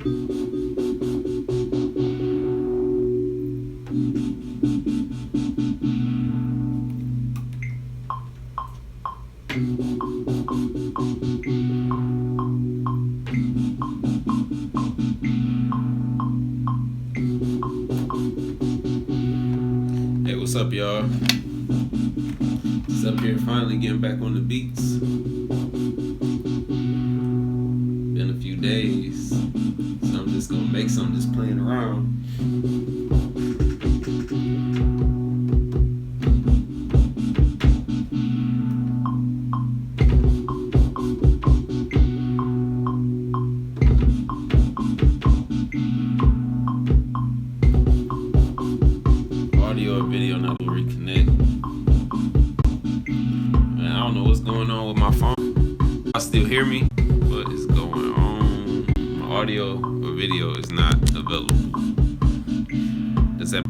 Hey, what's up, y'all? Just up here finally getting back on the beats. Been a few days, so I'm just gonna make some just playing around. Audio or video not to reconnect. Man, I don't know what's going on with my phone. I still hear me. What is going on? My audio or video is not available. Does that?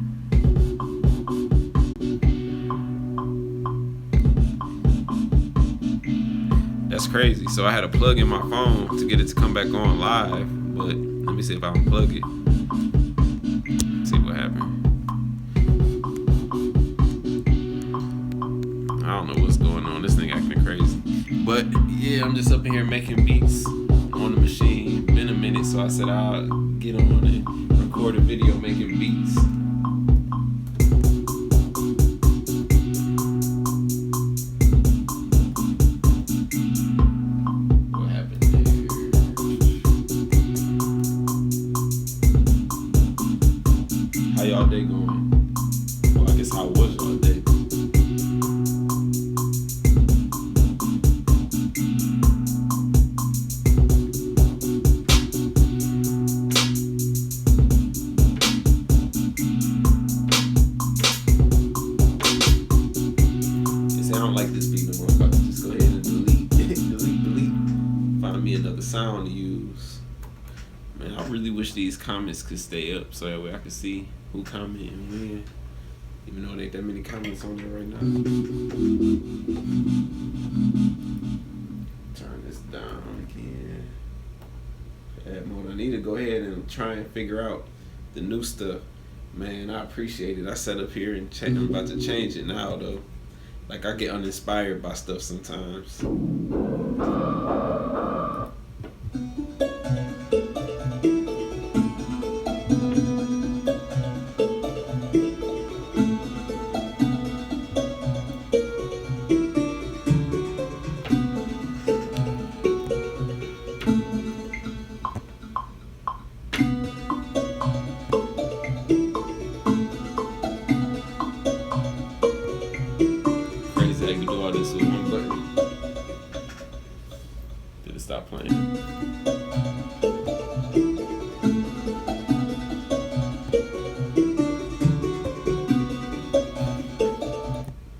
That's crazy. So I had to plug in my phone to get it to come back on live. But let me see if I unplug it. See what happened. I don't know what's going on. This thing acting crazy. But yeah, I'm just up in here making beats on the machine. Been a minute, so I said I'll get on and record a video making beats. What happened there? How y'all day going? Well, I guess how was y'all day? I don't like this beat no more. I'm about to just go ahead and delete. Find me another sound to use. Man, I really wish these comments could stay up so that way I could see who commented and when. Even though there ain't that many comments on there right now. Turn this down again. Add mode. I need to go ahead and try and figure out the new stuff. Man, I appreciate it. I sat up here and I'm about to change it now though. Like, I get uninspired by stuff sometimes. Crazy, I can do all this with one button. Did it stop playing?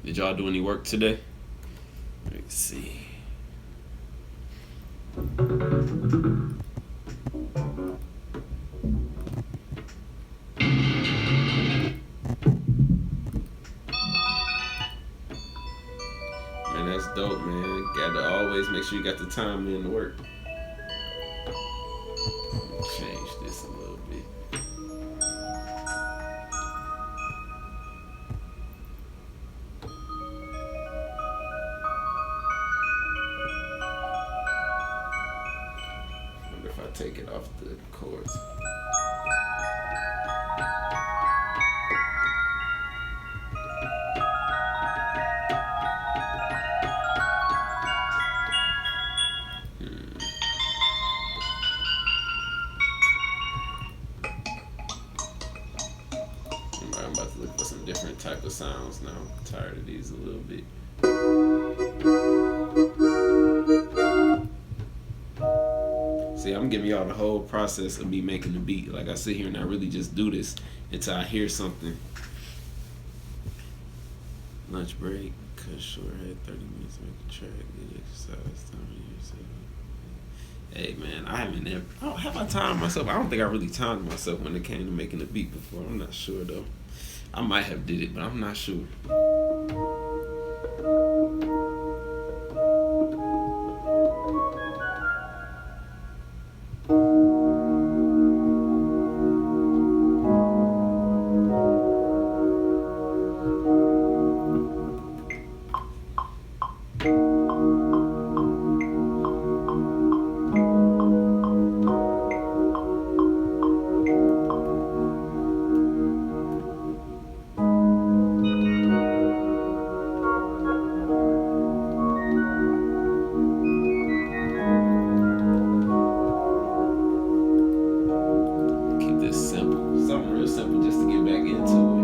Did y'all do any work today? Let's see. Man, that's dope, man. Gotta always make sure you got the time in to work. Change this a little bit. Wonder if I take it off the chords. I'm about to look for some different type of sounds now. I'm tired of these a little bit. See, I'm giving y'all the whole process of me making the beat. Like, I sit here and I really just do this until I hear something. Lunch break, cut short, had 30 minutes to make a track, good exercise, time to yourself. Hey man, I don't have I timed myself. I don't think I really timed myself when it came to making a beat before. I'm not sure though. I might have did it, but I'm not sure. simple just to get back into it.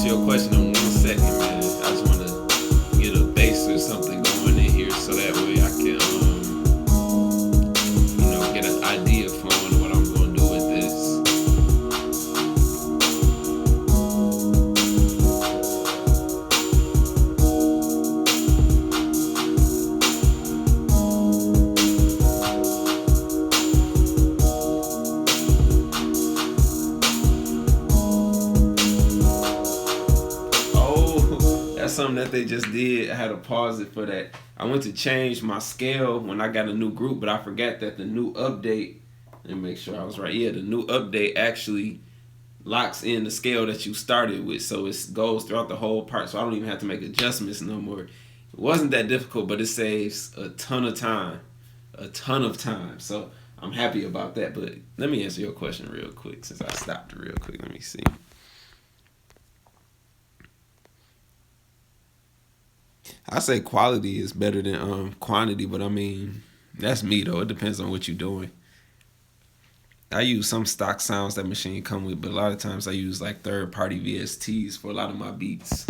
Your question in 1 second, man. I just want to get a bass or something going in here so that way I can, get an idea for what I'm going to do with this. Something that they just did. I had to pause it for that. I went to change my scale when I got a new group, but I forgot that the new update, let me make sure I was right. Yeah, the new update actually locks in the scale that you started with, so it goes throughout the whole part, so I don't even have to make adjustments no more. It wasn't that difficult, but it saves a ton of time. So I'm happy about that. But let me answer your question real quick since I stopped real quick. Let me see. I say quality is better than quantity, but I mean, that's me though. It depends on what you're doing. I use some stock sounds that Maschine come with, but a lot of times I use like third-party VSTs for a lot of my beats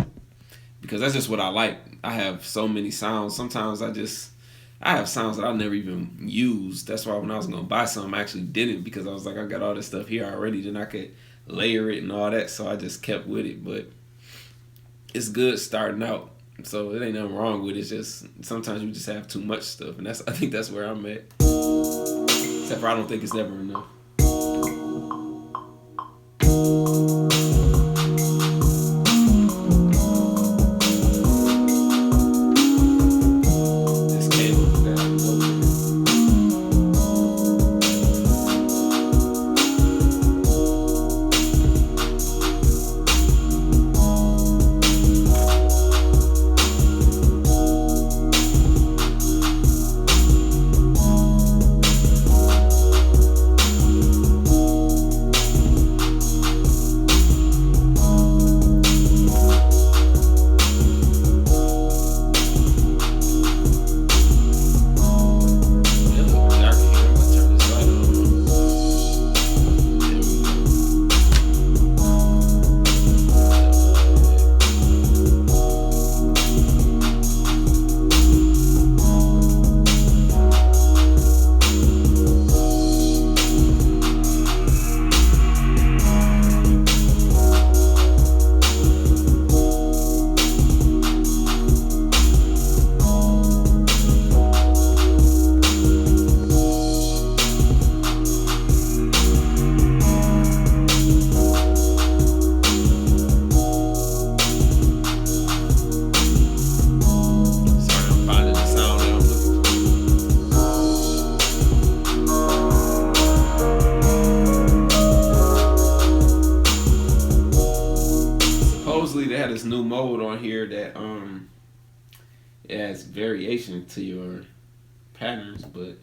because that's just what I like. I have so many sounds. Sometimes I have sounds that I never even used. That's why when I was gonna buy some, I actually didn't because I was like, I got all this stuff here already, then I could layer it and all that. So I just kept with it, but it's good starting out. So it ain't nothing wrong with it. It's just sometimes you just have too much stuff, and I think that's where I'm at. Except for I don't think it's never enough. mode on here that it has variation to your patterns, but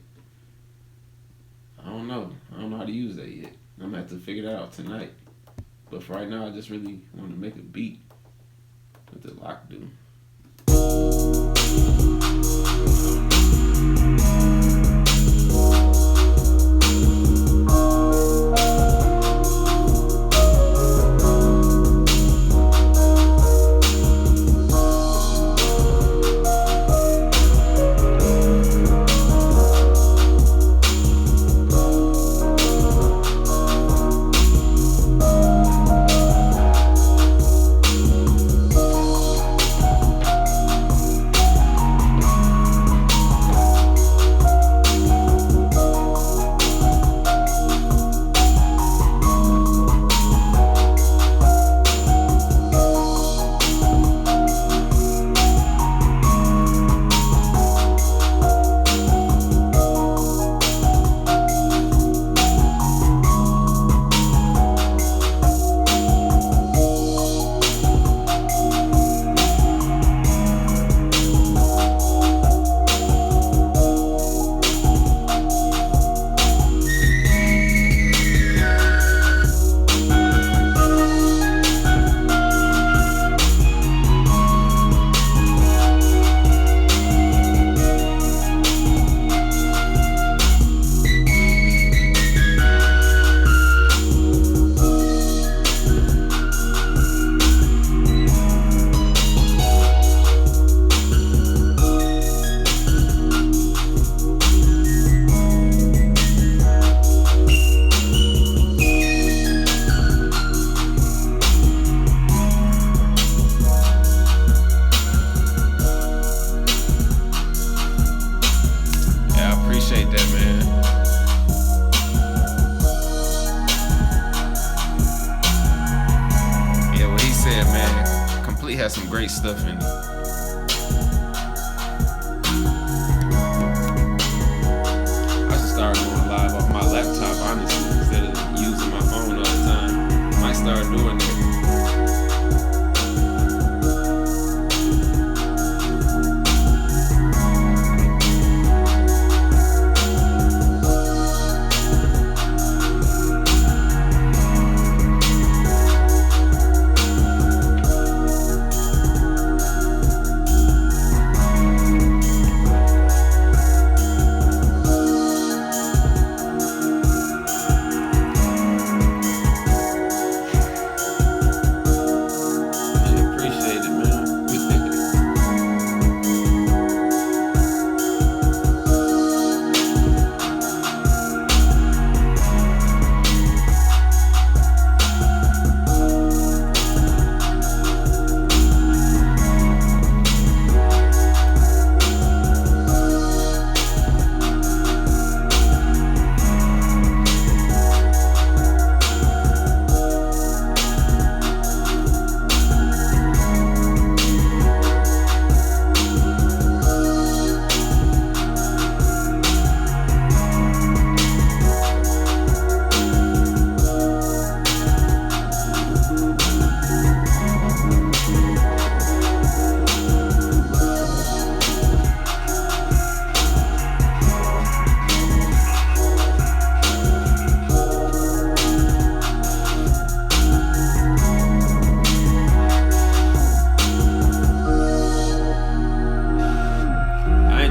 I don't know. I don't know how to use that yet. I'm gonna have to figure that out tonight. But for right now, I just really want to make a beat with the lock do. Has some great stuff in it. I should start going live off my laptop, honestly, instead of using my phone all the time. Might start doing that.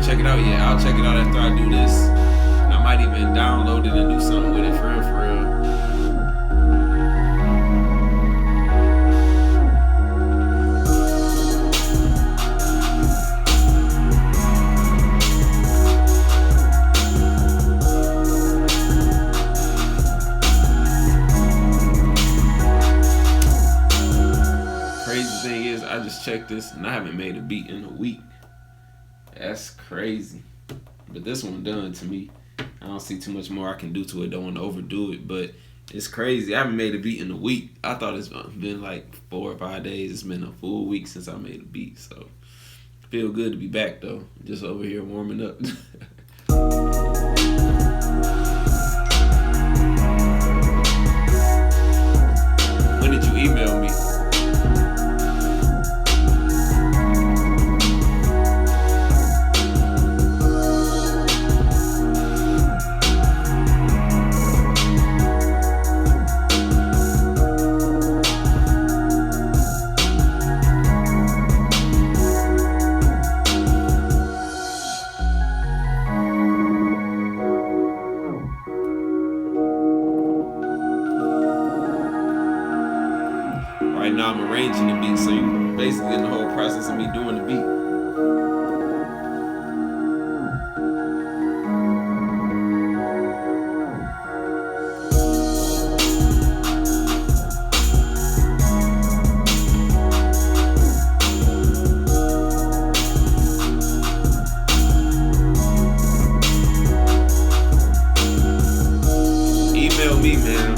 Check it out yet. I'll check it out after I do this. And I might even download it and do something with it for real, for real. Crazy thing is, I just checked this and I haven't made a beat in a week. That's crazy. But this one done to me. I don't see too much more I can do to it. Don't want to overdo it, but it's crazy. I haven't made a beat in a week. I thought it's been like 4 or 5 days. It's been a full week since I made a beat. So feel good to be back though. Just over here warming up. When did you email me? basically in the whole process of me doing the beat. Email me, man.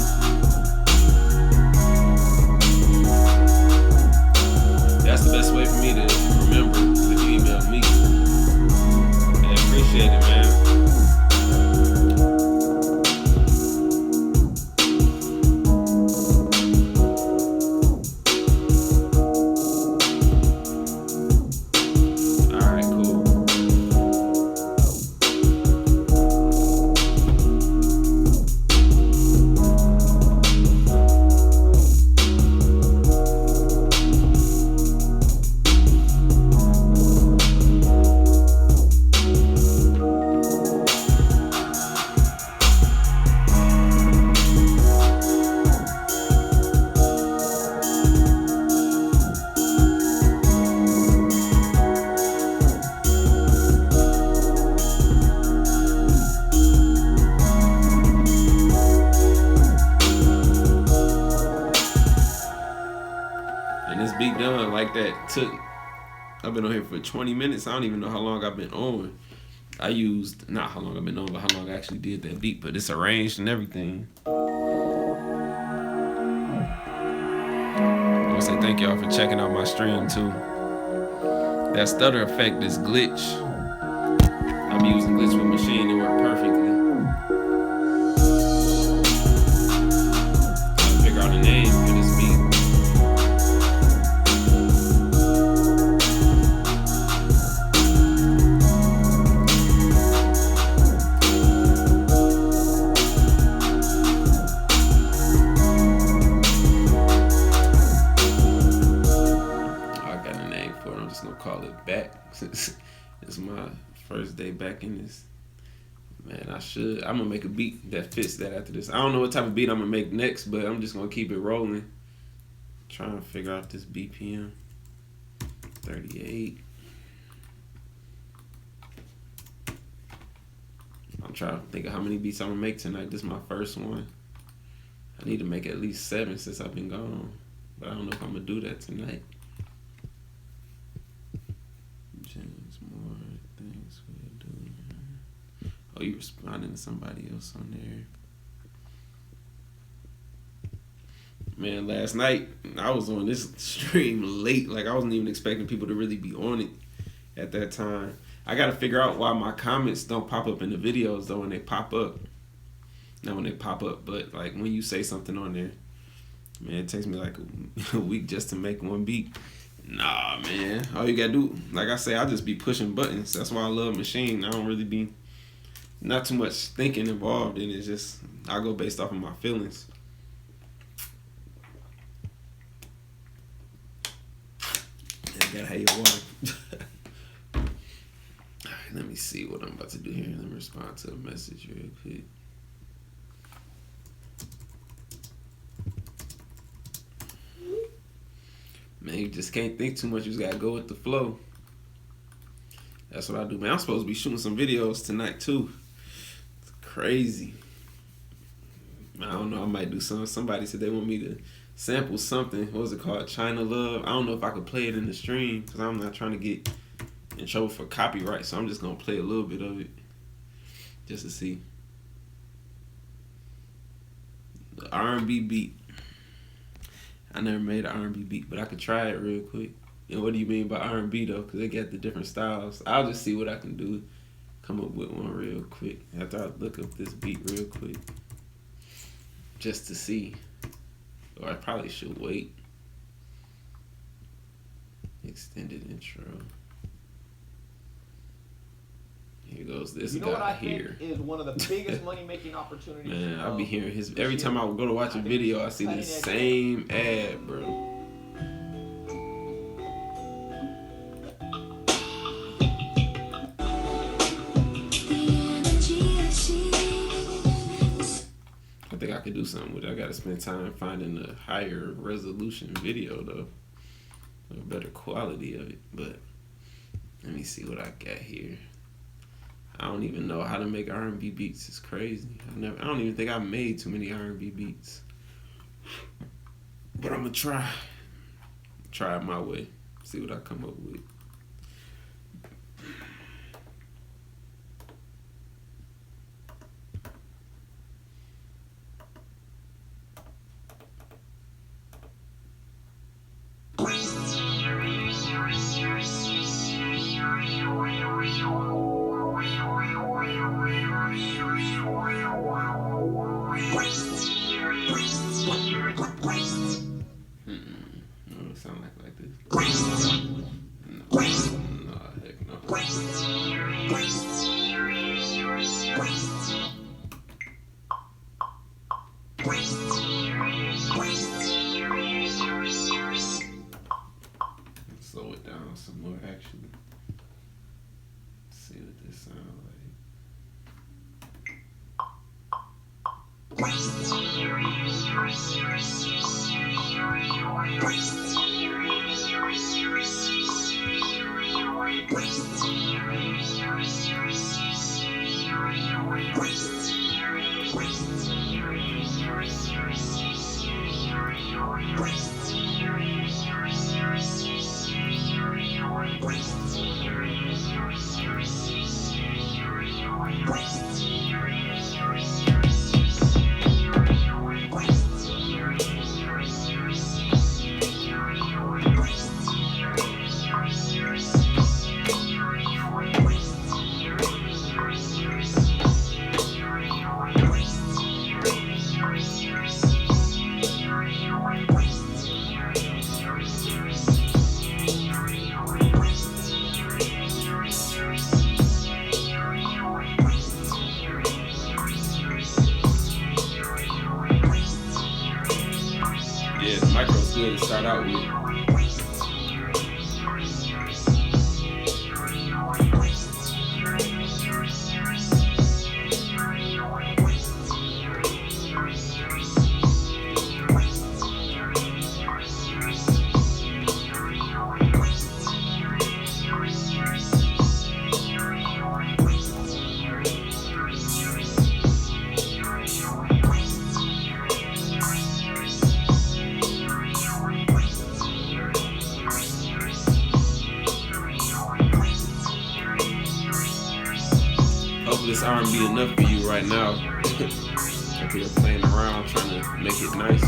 That's the best way for me to remember if you email me. I appreciate it, man. All right, cool. And this beat done like that I've been on here for 20 minutes. I don't even know how long I've been on. I used, not how long I've been on, but how long I actually did that beat. But it's arranged and everything. I want to say thank y'all for checking out my stream too. That stutter effect is glitch. I've been using glitch with Maschine. It worked perfectly. Gotta figure out a name for this beat. I'm just gonna call it back. It's my first day back in this. Man, I'm gonna make a beat that fits that after this. I don't know what type of beat I'm gonna make next, but I'm just gonna keep it rolling. Trying to figure out this BPM. 38. I'm trying to think of how many beats I'm gonna make tonight. This is my first one. I need to make at least 7 since I've been gone. But I don't know if I'm gonna do that tonight. More things we do. Oh, you responding to somebody else on there. Man, last night I was on this stream late. Like I wasn't even expecting people to really be on it at that time. I gotta figure out why my comments don't pop up in the videos though when they pop up. Not when they pop up, but like when you say something on there. Man, it takes me like a week just to make one beat. Nah, man. All you gotta do, like I say, I just be pushing buttons. That's why I love Maschine. I don't really be, not too much thinking involved in it. It's just, I go based off of my feelings. And you gotta have your water. Alright, let me see what I'm about to do here. Let me respond to a message real quick. Man, you just can't think too much. You just gotta go with the flow. That's what I do, man. I'm supposed to be shooting some videos tonight too. It's crazy. I don't know. I might do something. Somebody said they want me to sample something. What was it called? China Love. I don't know if I could play it in the stream because I'm not trying to get in trouble for copyright. So I'm just gonna play a little bit of it just to see. The R&B beat. I never made an R&B beat, but I could try it real quick. And what do you mean by R&B though? Because they got the different styles. I'll just see what I can do. Come up with one real quick. After I look up this beat real quick. Just to see. Or I probably should wait. Extended intro. Here goes this guy here. You know what I think is one of the biggest money-making opportunities? Man, I'll be hearing his... Every time I go to watch a video, I see the same ad, bro. I think I could do something with it. I gotta spend time finding a higher resolution video, though. better quality of it. But let me see what I got here. I don't even know how to make R&B beats. It's crazy. I don't even think I've made too many R&B beats. But I'm gonna try it my way. See what I come up with. No, it sound like this. No, heck no. Slow it down some more, actually. See what this sounds like. Yeah, the micro's good to start out with. Hopefully this R&B enough for you right now. Up here playing around trying to make it nice.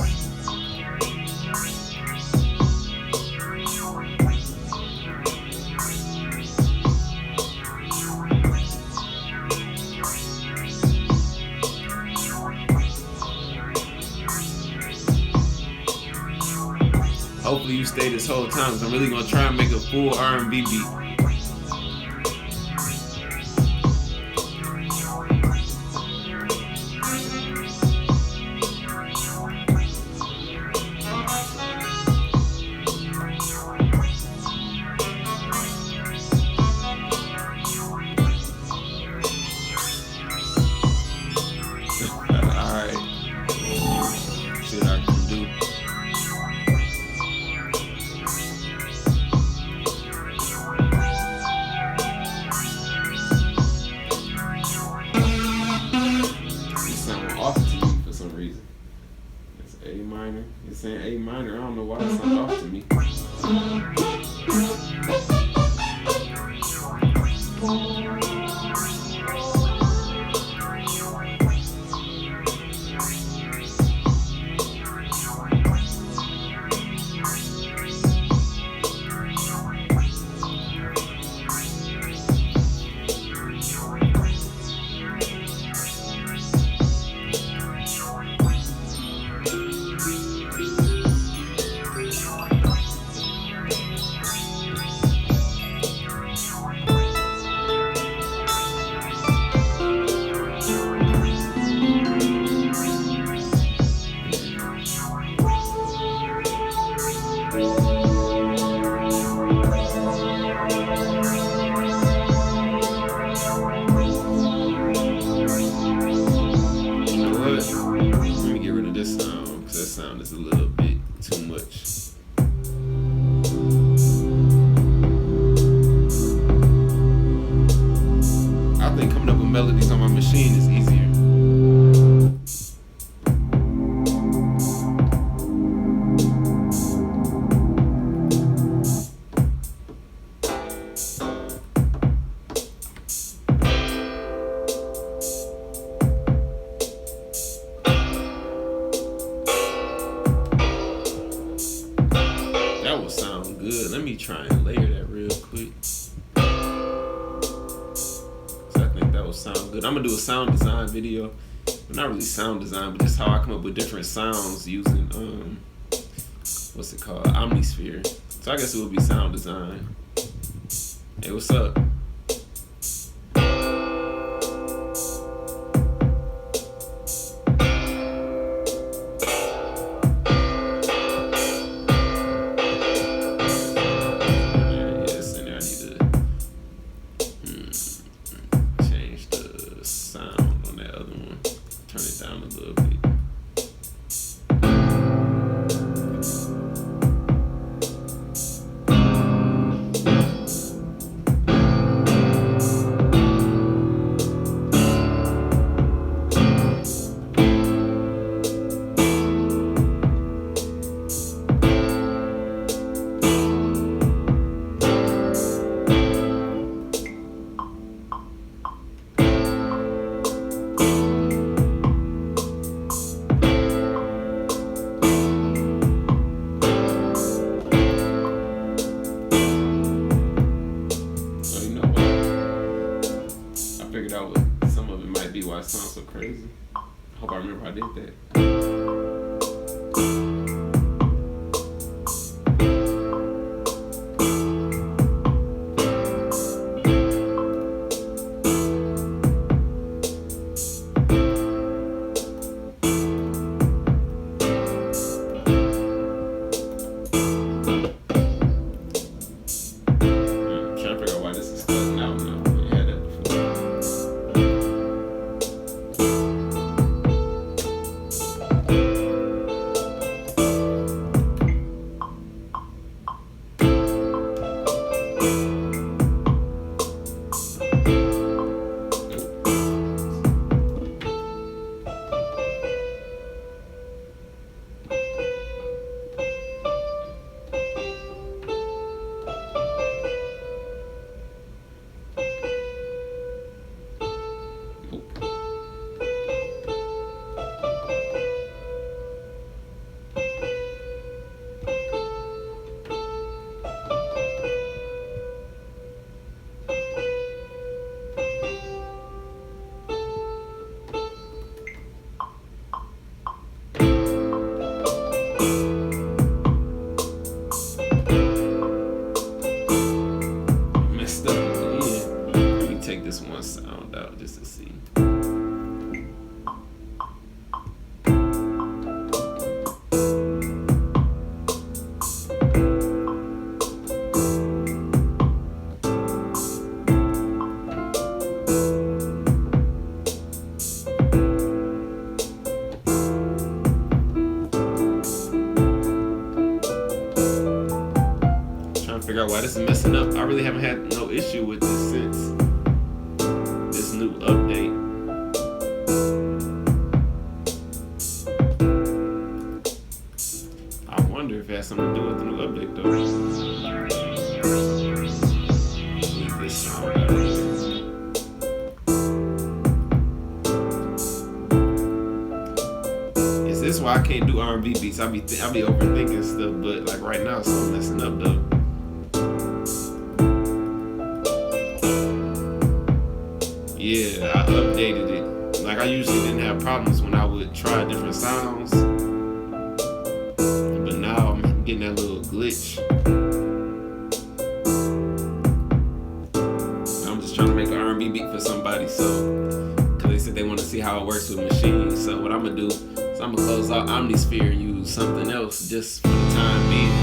Hopefully you stay this whole time, because I'm really going to try and make a full R&B beat. Alright. See what I can do. Off to me for some reason. It's A minor. It's saying A minor. I don't know why it sounds off to me. Maschine is easier. That would sound good. Let me try and layer that real quick. So I think that would sound good. I'm gonna do a sound design video. Not really sound design, but just how I come up with different sounds using what's it called? Omnisphere. So I guess it would be sound design. Hey, what's up? Why it sounds so crazy. I hope I remember I did that. Trying to figure out why this is cutting out now. I had that before. This one sound out just to see. Trying to figure out why this is messing up. I really haven't had no issue with this since this new update. I wonder if it has something to do with the new update though. Leave this sound out. Is this why I can't do R&B beats? I be overthinking stuff, but like right now, so I'm messing up though. Yeah, I updated it. Like I usually didn't have problems when I would try different sounds, but now I'm getting that little glitch. I'm just trying to make an R&B beat for somebody, so because they said they want to see how it works with Maschine. So what I'm gonna do is I'm gonna close out Omnisphere and use something else just for the time being.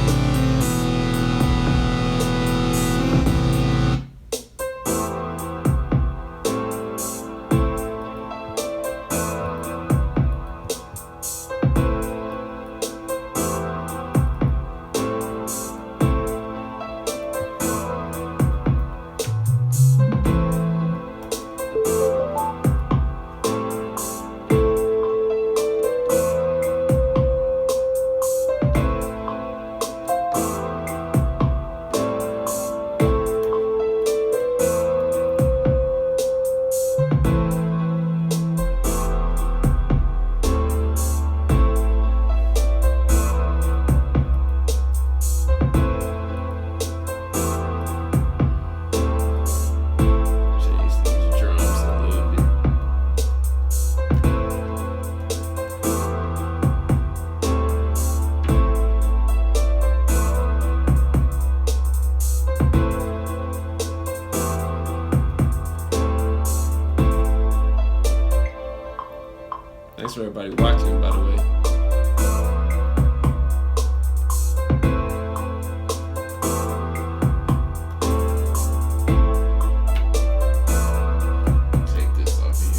for everybody watching, by the way. Take this off here.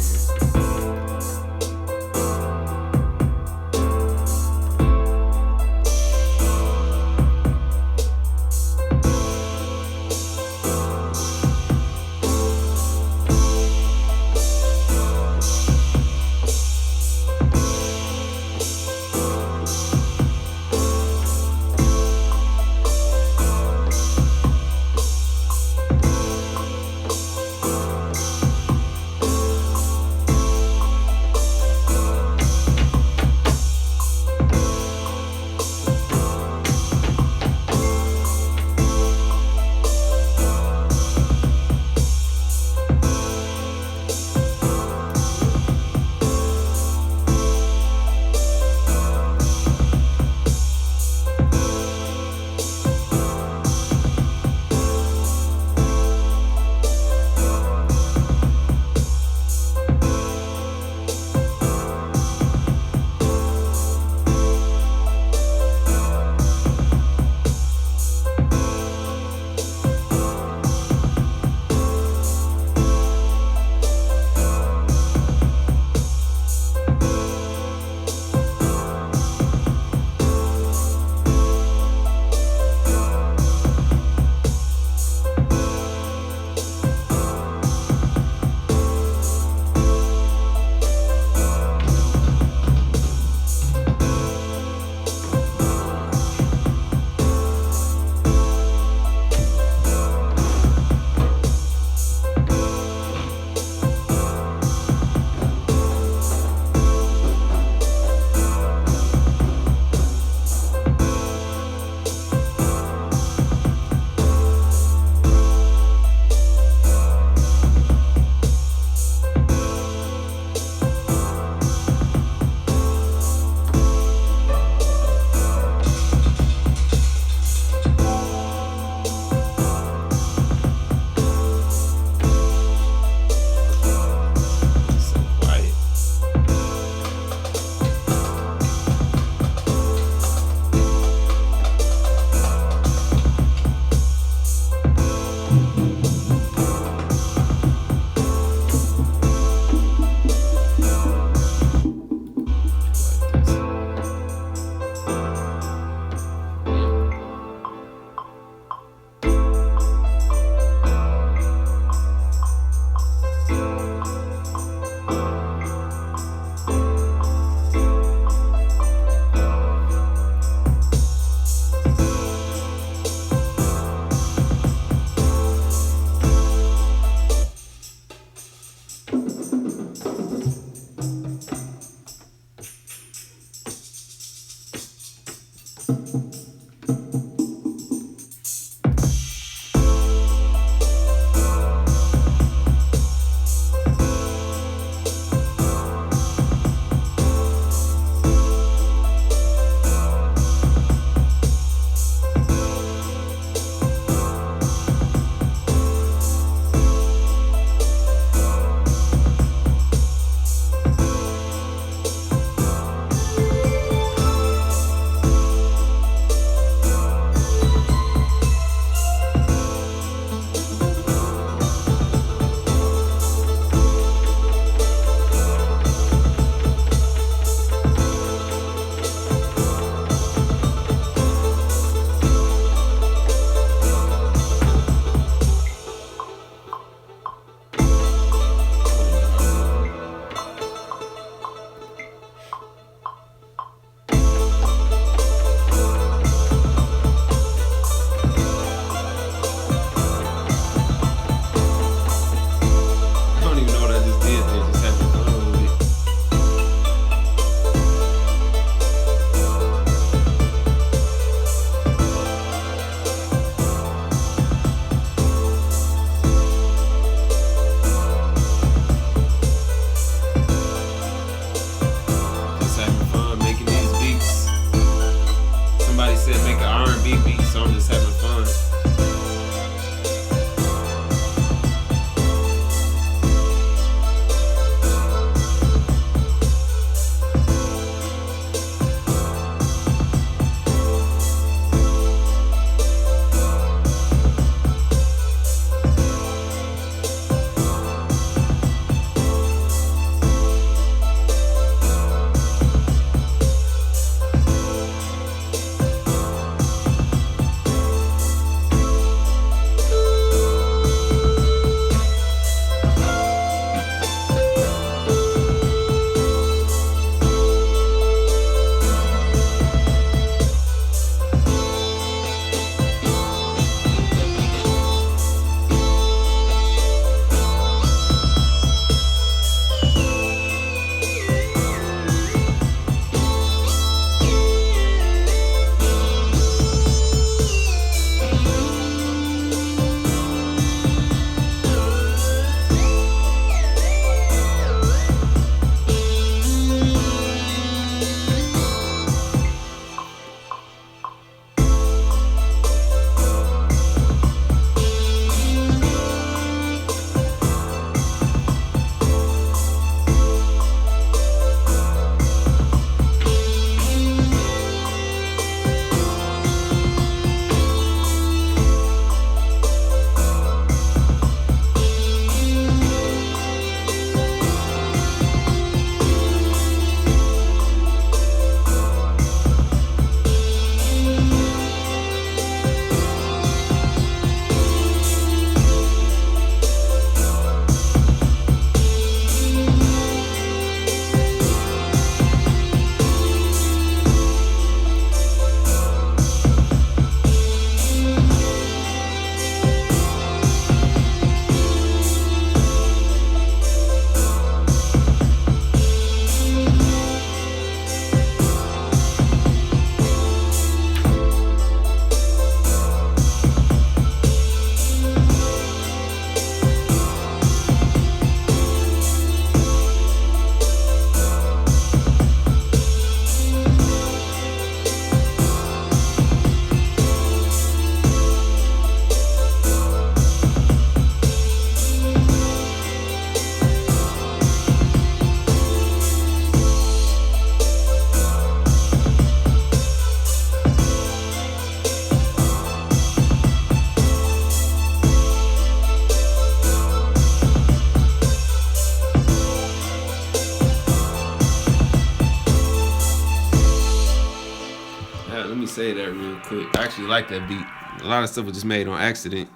say that real quick. I actually like that beat. A lot of stuff was just made on accident.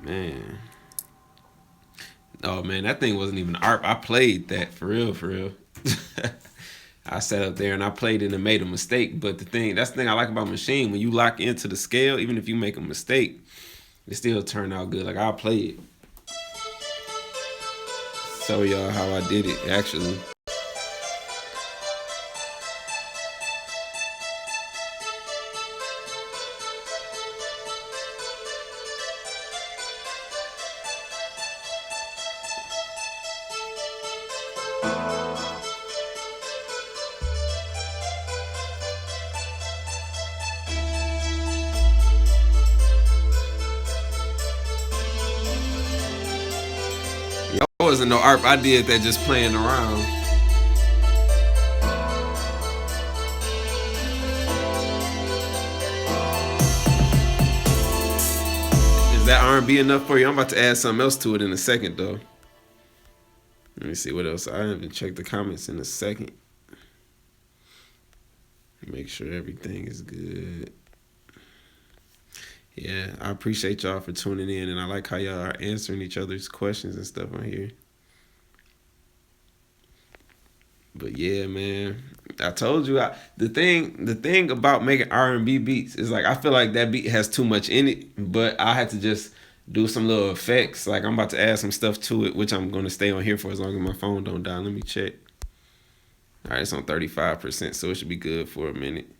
Man. Oh man, that thing wasn't even art. I played that for real, for real. I sat up there and I played it and made a mistake. But that's the thing I like about Maschine. When you lock into the scale, even if you make a mistake, it still turn out good. Like I'll play it. Show y'all how I did it actually. It wasn't no art. I did that just playing around. Is that R&B enough for you? I'm about to add something else to it in a second, though. Let me see what else. I haven't checked the comments in a second. Make sure everything is good. Yeah, I appreciate y'all for tuning in, and I like how y'all are answering each other's questions and stuff on here. But yeah, man, I told you the thing about making R&B beats is like I feel like that beat has too much in it, but I had to just do some little effects. Like I'm about to add some stuff to it, which I'm gonna stay on here for as long as my phone don't die. Let me check. All right, it's on 35%, so it should be good for a minute.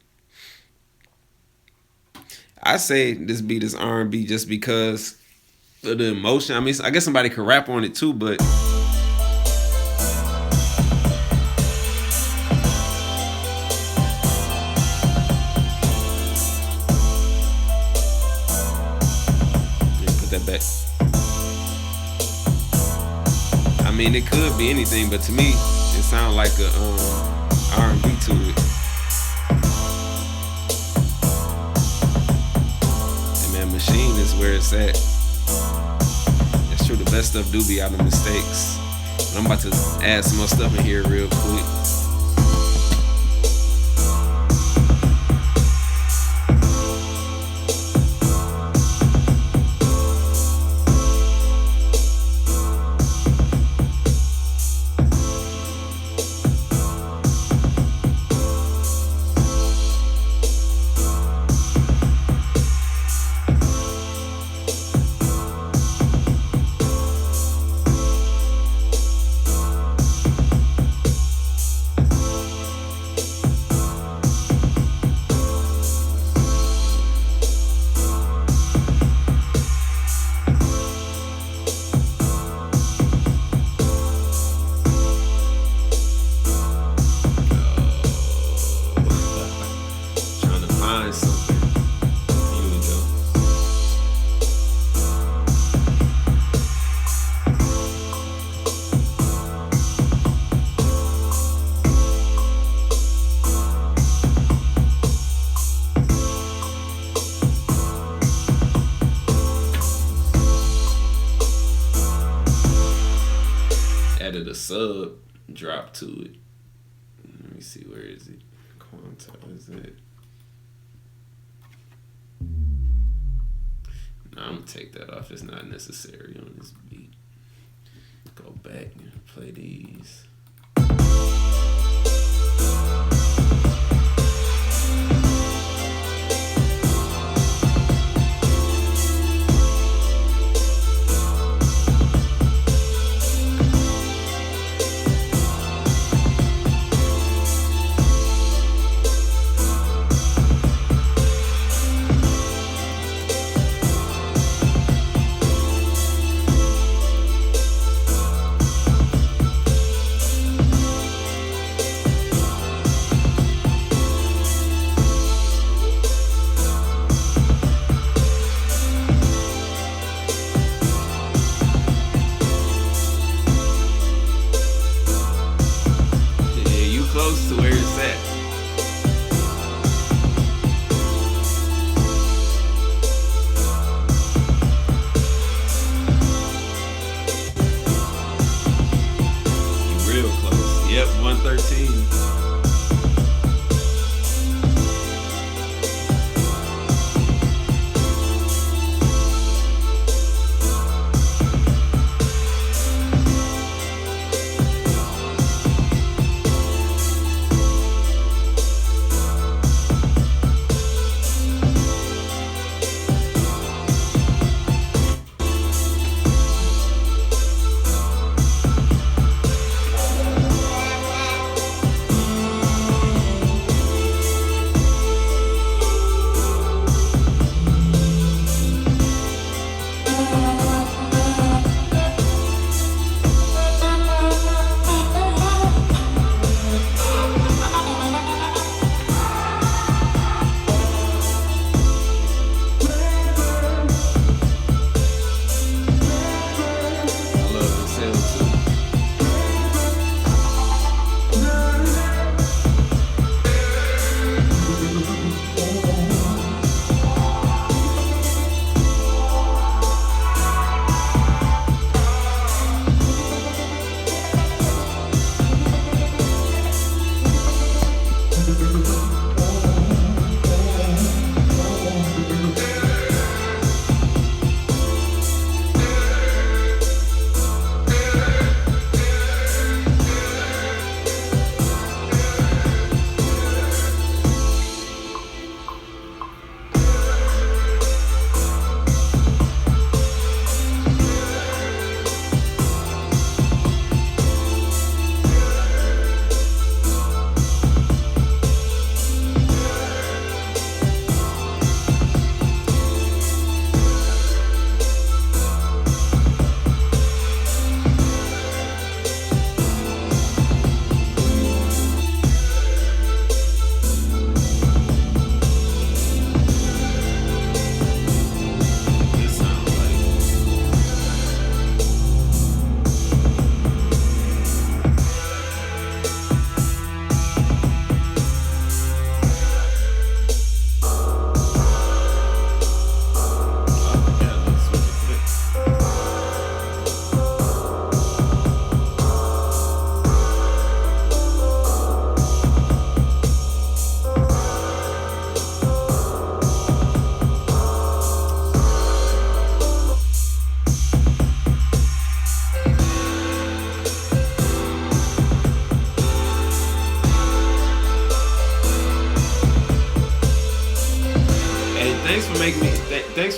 I say this beat is R&B just because of the emotion. I mean, I guess somebody could rap on it too, but put that back. I mean, it could be anything, but to me, it sounds like a R&B to it. Maschine is where it's at. That's true. The best stuff do be out of mistakes. But I'm about to add some more stuff in here real quick. Added a sub drop to it. Let me see, where is it? Quantize it. No, I'm gonna take that off. It's not necessary on this beat. Go back and play these. Close to where it's at. You real close. Yep, 113.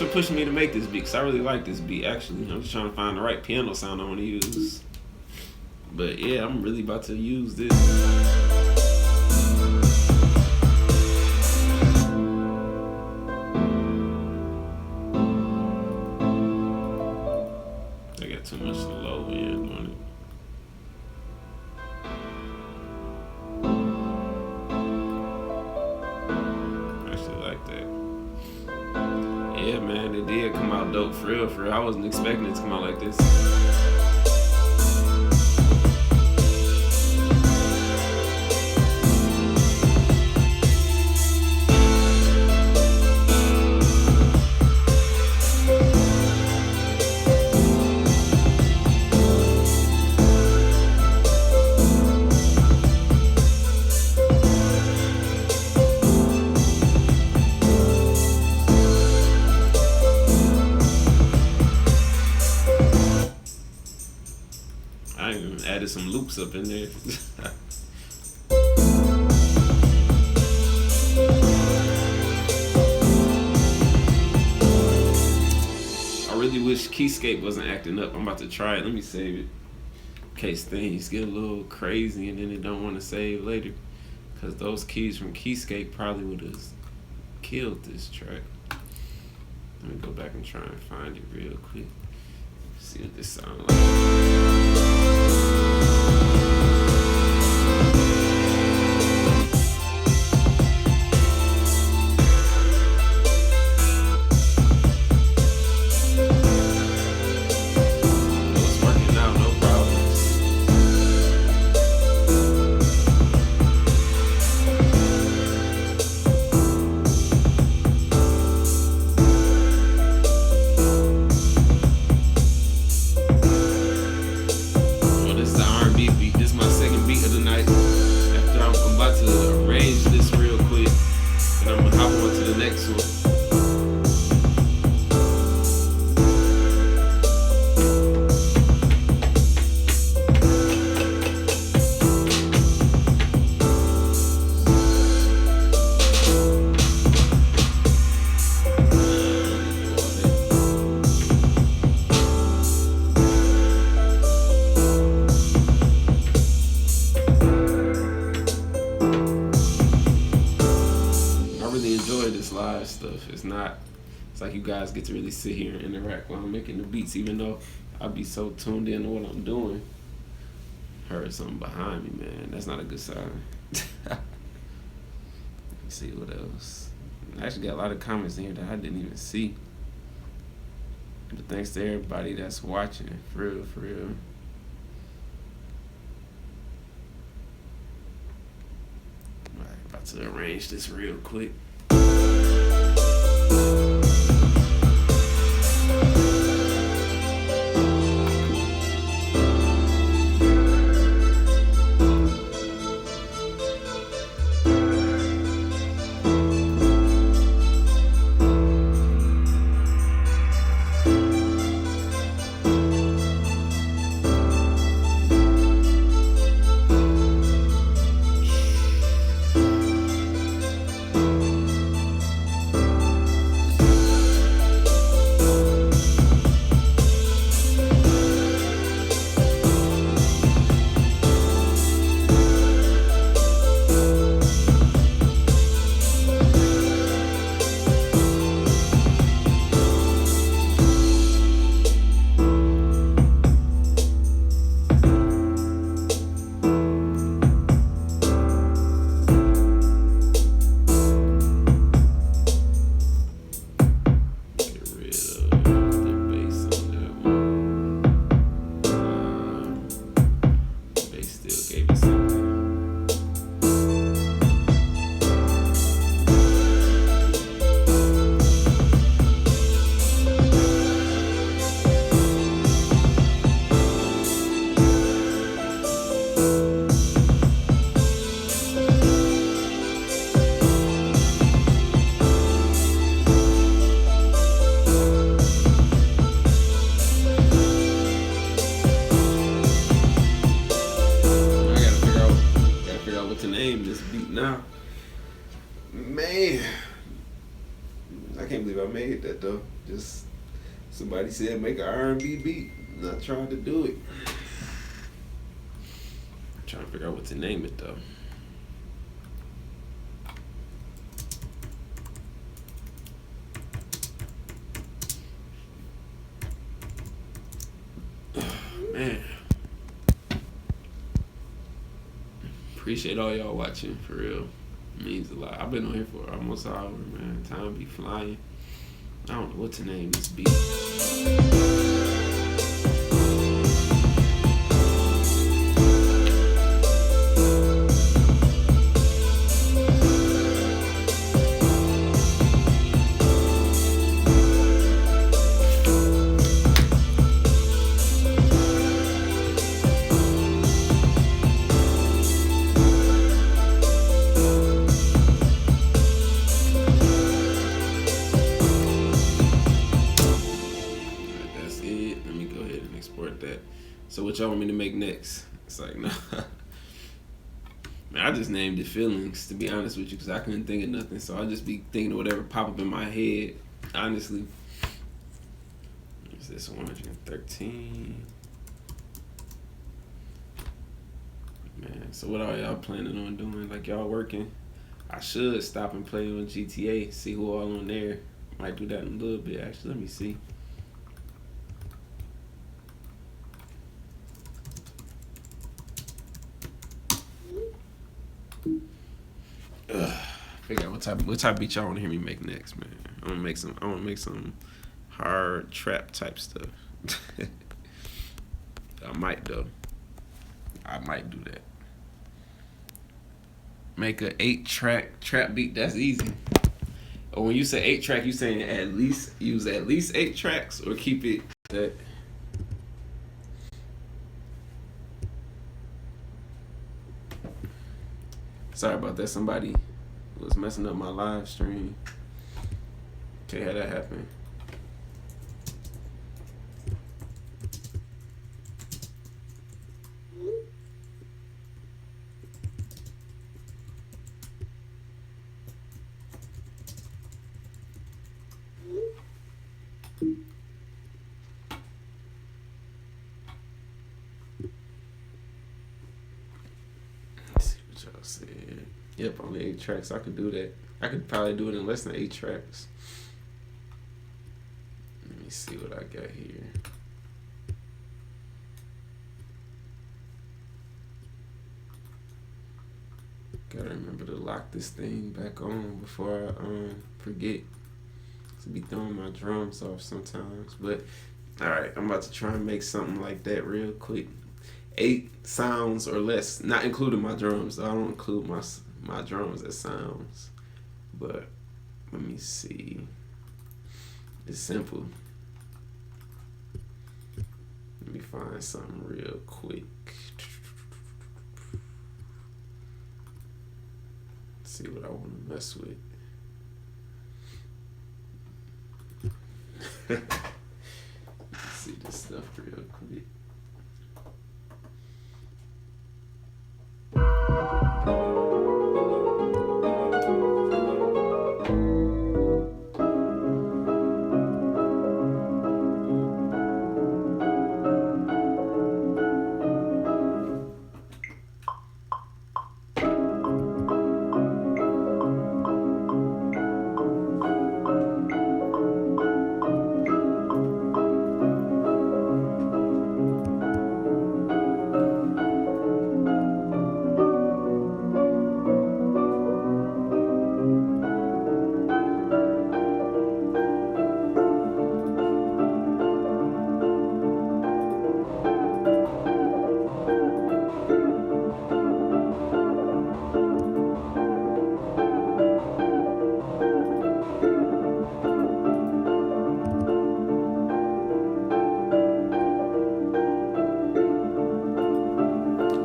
for pushing me to make this beat, because I really like this beat, actually. I'm just trying to find the right piano sound I want to use. But yeah, I'm really about to use this. I got too much low end on it. Yeah, man, it did come out dope, for real, for real. I wasn't expecting it to come out like this. I even added some loops up in there. I really wish Keyscape wasn't acting up. I'm about to try it. Let me save it. In case things get a little crazy and then it don't want to save later. Because those keys from Keyscape probably would have killed this track. Let me go back and try and find it real quick. See what this sounds like. Live stuff. It's like you guys get to really sit here and interact while I'm making the beats, even though I'll be so tuned in to what I'm doing. Heard something behind me, man. That's not a good sign. Let's see what else. I actually got a lot of comments in here that I didn't even see. But thanks to everybody that's watching. For real, for real. Alright, about to arrange this real quick. Man, I can't believe I made that though. Cause somebody said make an R&B beat, and I tried to do it. I'm trying to figure out what to name it though. Man, appreciate all y'all watching, for real. It means a lot. I've been on here for almost an hour, man. Time be flying. I don't know what to name this beat. So what y'all want me to make next? It's like, nah. Man, I just named it Feelings, to be honest with you, because I couldn't think of nothing. So I'll just be thinking of whatever pop up in my head, honestly. What's this, 113? Man, so what are y'all planning on doing? Like, y'all working? I should stop and play on GTA, see who all on there. Might do that in a little bit, actually. Let me see. Figure out what type of beat y'all want to hear me make next, man. I want to make some hard trap type stuff. I might though. I might do that. Make a 8-track trap beat. That's easy. Or when you say 8-track, you saying use at least 8 tracks, or keep it that. Sorry about that. Somebody was messing up my live stream. Okay, how that happened? Let's see what y'all said. Yep, only 8 tracks. I could do that. I could probably do it in less than 8 tracks. Let me see what I got here. Gotta remember to lock this thing back on before I forget to be throwing my drums off sometimes. But alright, I'm about to try and make something like that real quick. 8 sounds or less, not including my drums. I don't include my drums as sounds. But let me see. It's simple. Let me find something real quick. See what I want to mess with. Let's see this stuff real quick.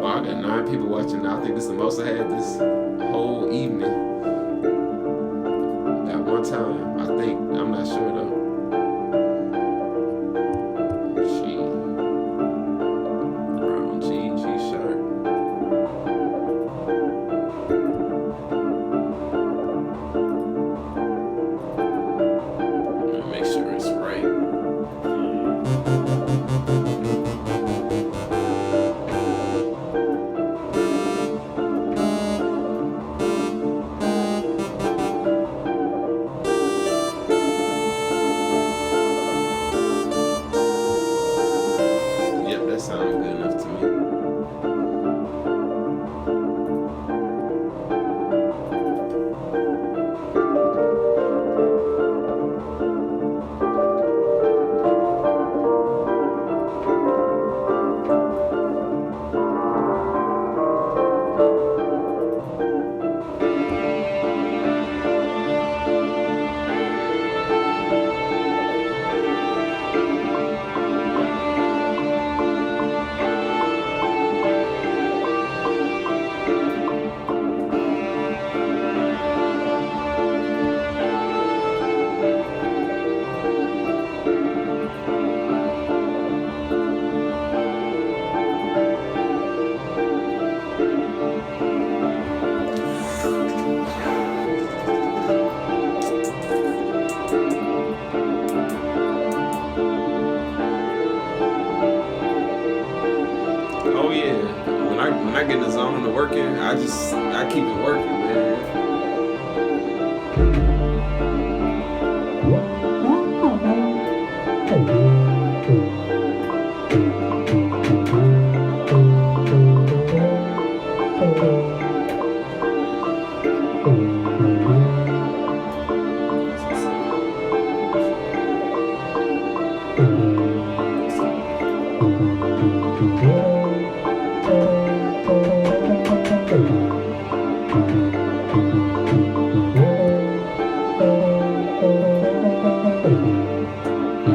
I got 9 people watching now. I think this is the most I had this whole evening. At one time, I think. I'm not sure though. Brown G sharp. Let me make sure it's right. when I get in the zone of working, I keep it working, man.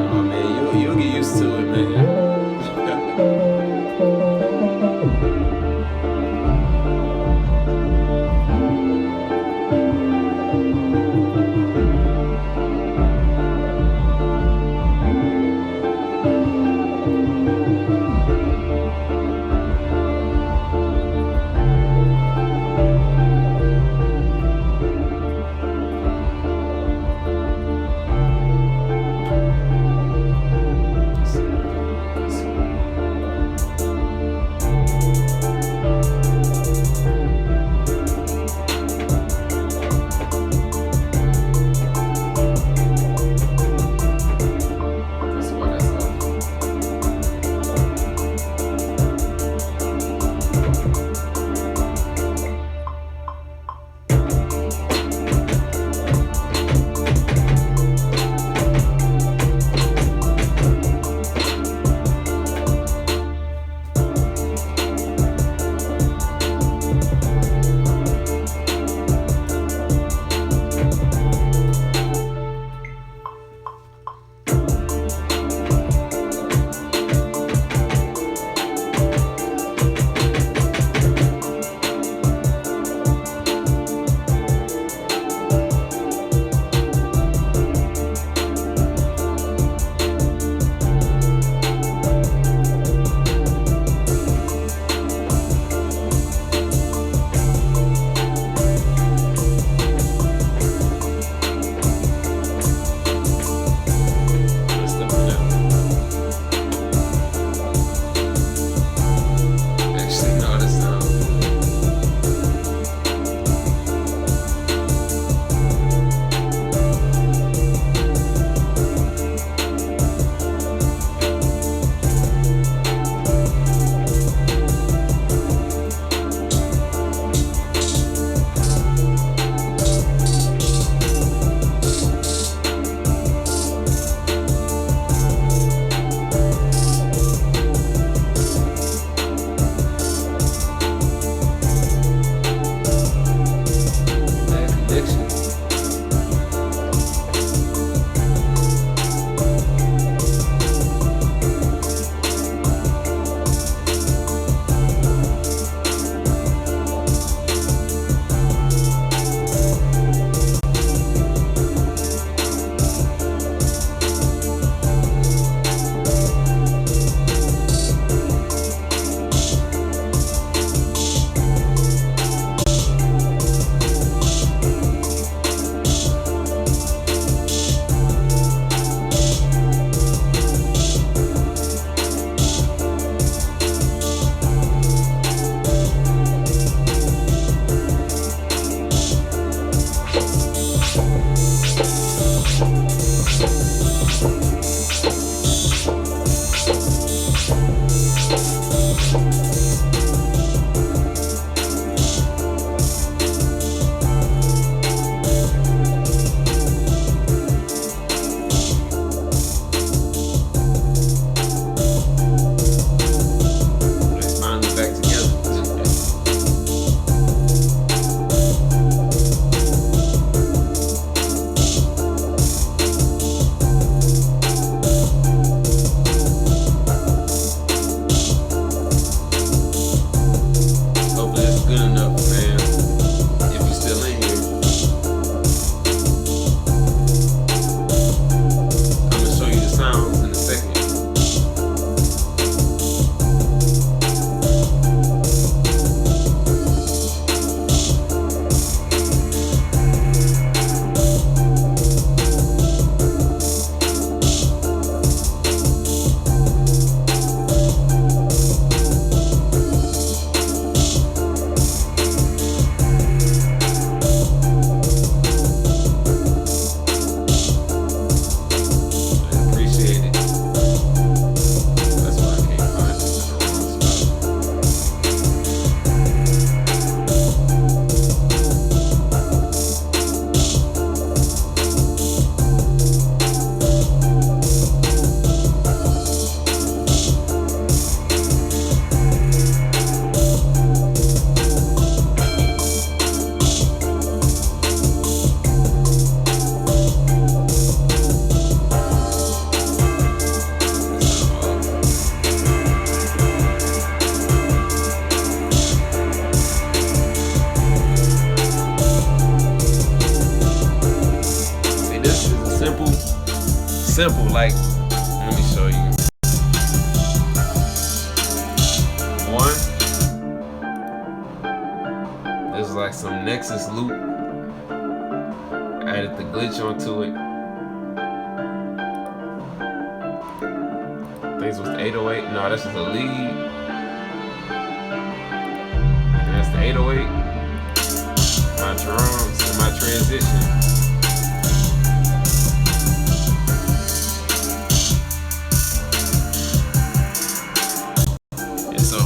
Oh man, you'll get used to it, man. simple. Like, let me show you. One, there's like some Nexus loop. Added the glitch onto it. I think it was the 808. No, that's just a lead. And that's the 808. My drums and my transition. And so,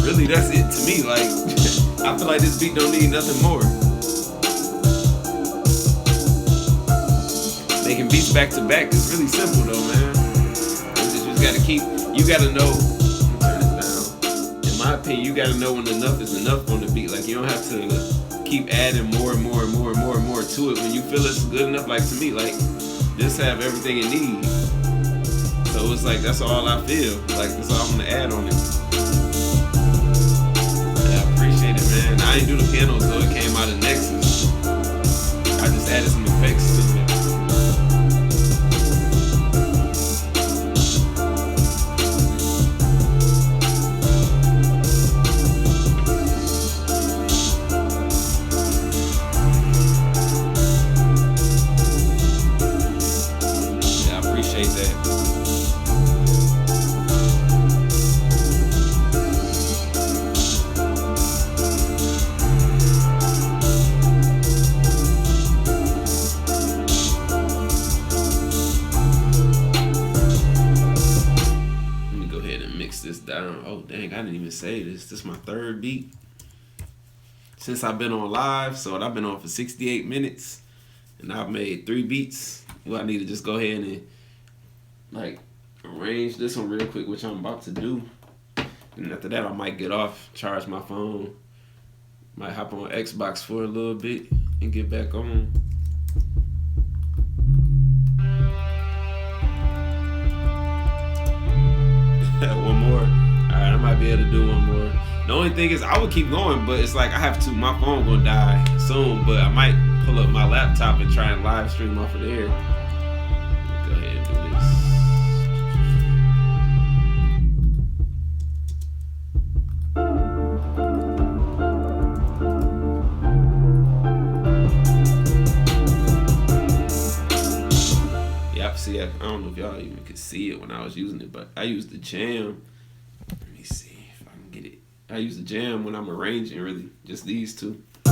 really, that's it to me. Like, I feel like this beat don't need nothing more. Making beats back to back is really simple though, man. You just gotta you gotta know, turn it down. In my opinion, you gotta know when enough is enough on the beat. Like, you don't have to keep adding more and more and more and more and more to it. When you feel it's good enough, like to me, like, this have everything it needs. So it's like, that's all I feel. Like, that's all I'm gonna add on it. Yeah, I appreciate it, man. I ain't do the piano, so it came out of Nexus. I just added some effects to it. This down. Oh dang, I didn't even say this. This is my third beat since I've been on live. So I've been on for 68 minutes and I've made 3 beats. Well, I need to just go ahead and like arrange this one real quick, which I'm about to do. And after that I might get off, charge my phone, might hop on Xbox for a little bit and get back on. One more. Alright, I might be able to do one more. The only thing is I would keep going, but it's like I have to, my phone gonna die soon, but I might pull up my laptop and try and live stream off of there. Go ahead and do this. See, I don't know if y'all even could see it when I was using it, but I used the jam. Let me see if I can get it. I use the jam when I'm arranging, really. Just these two. I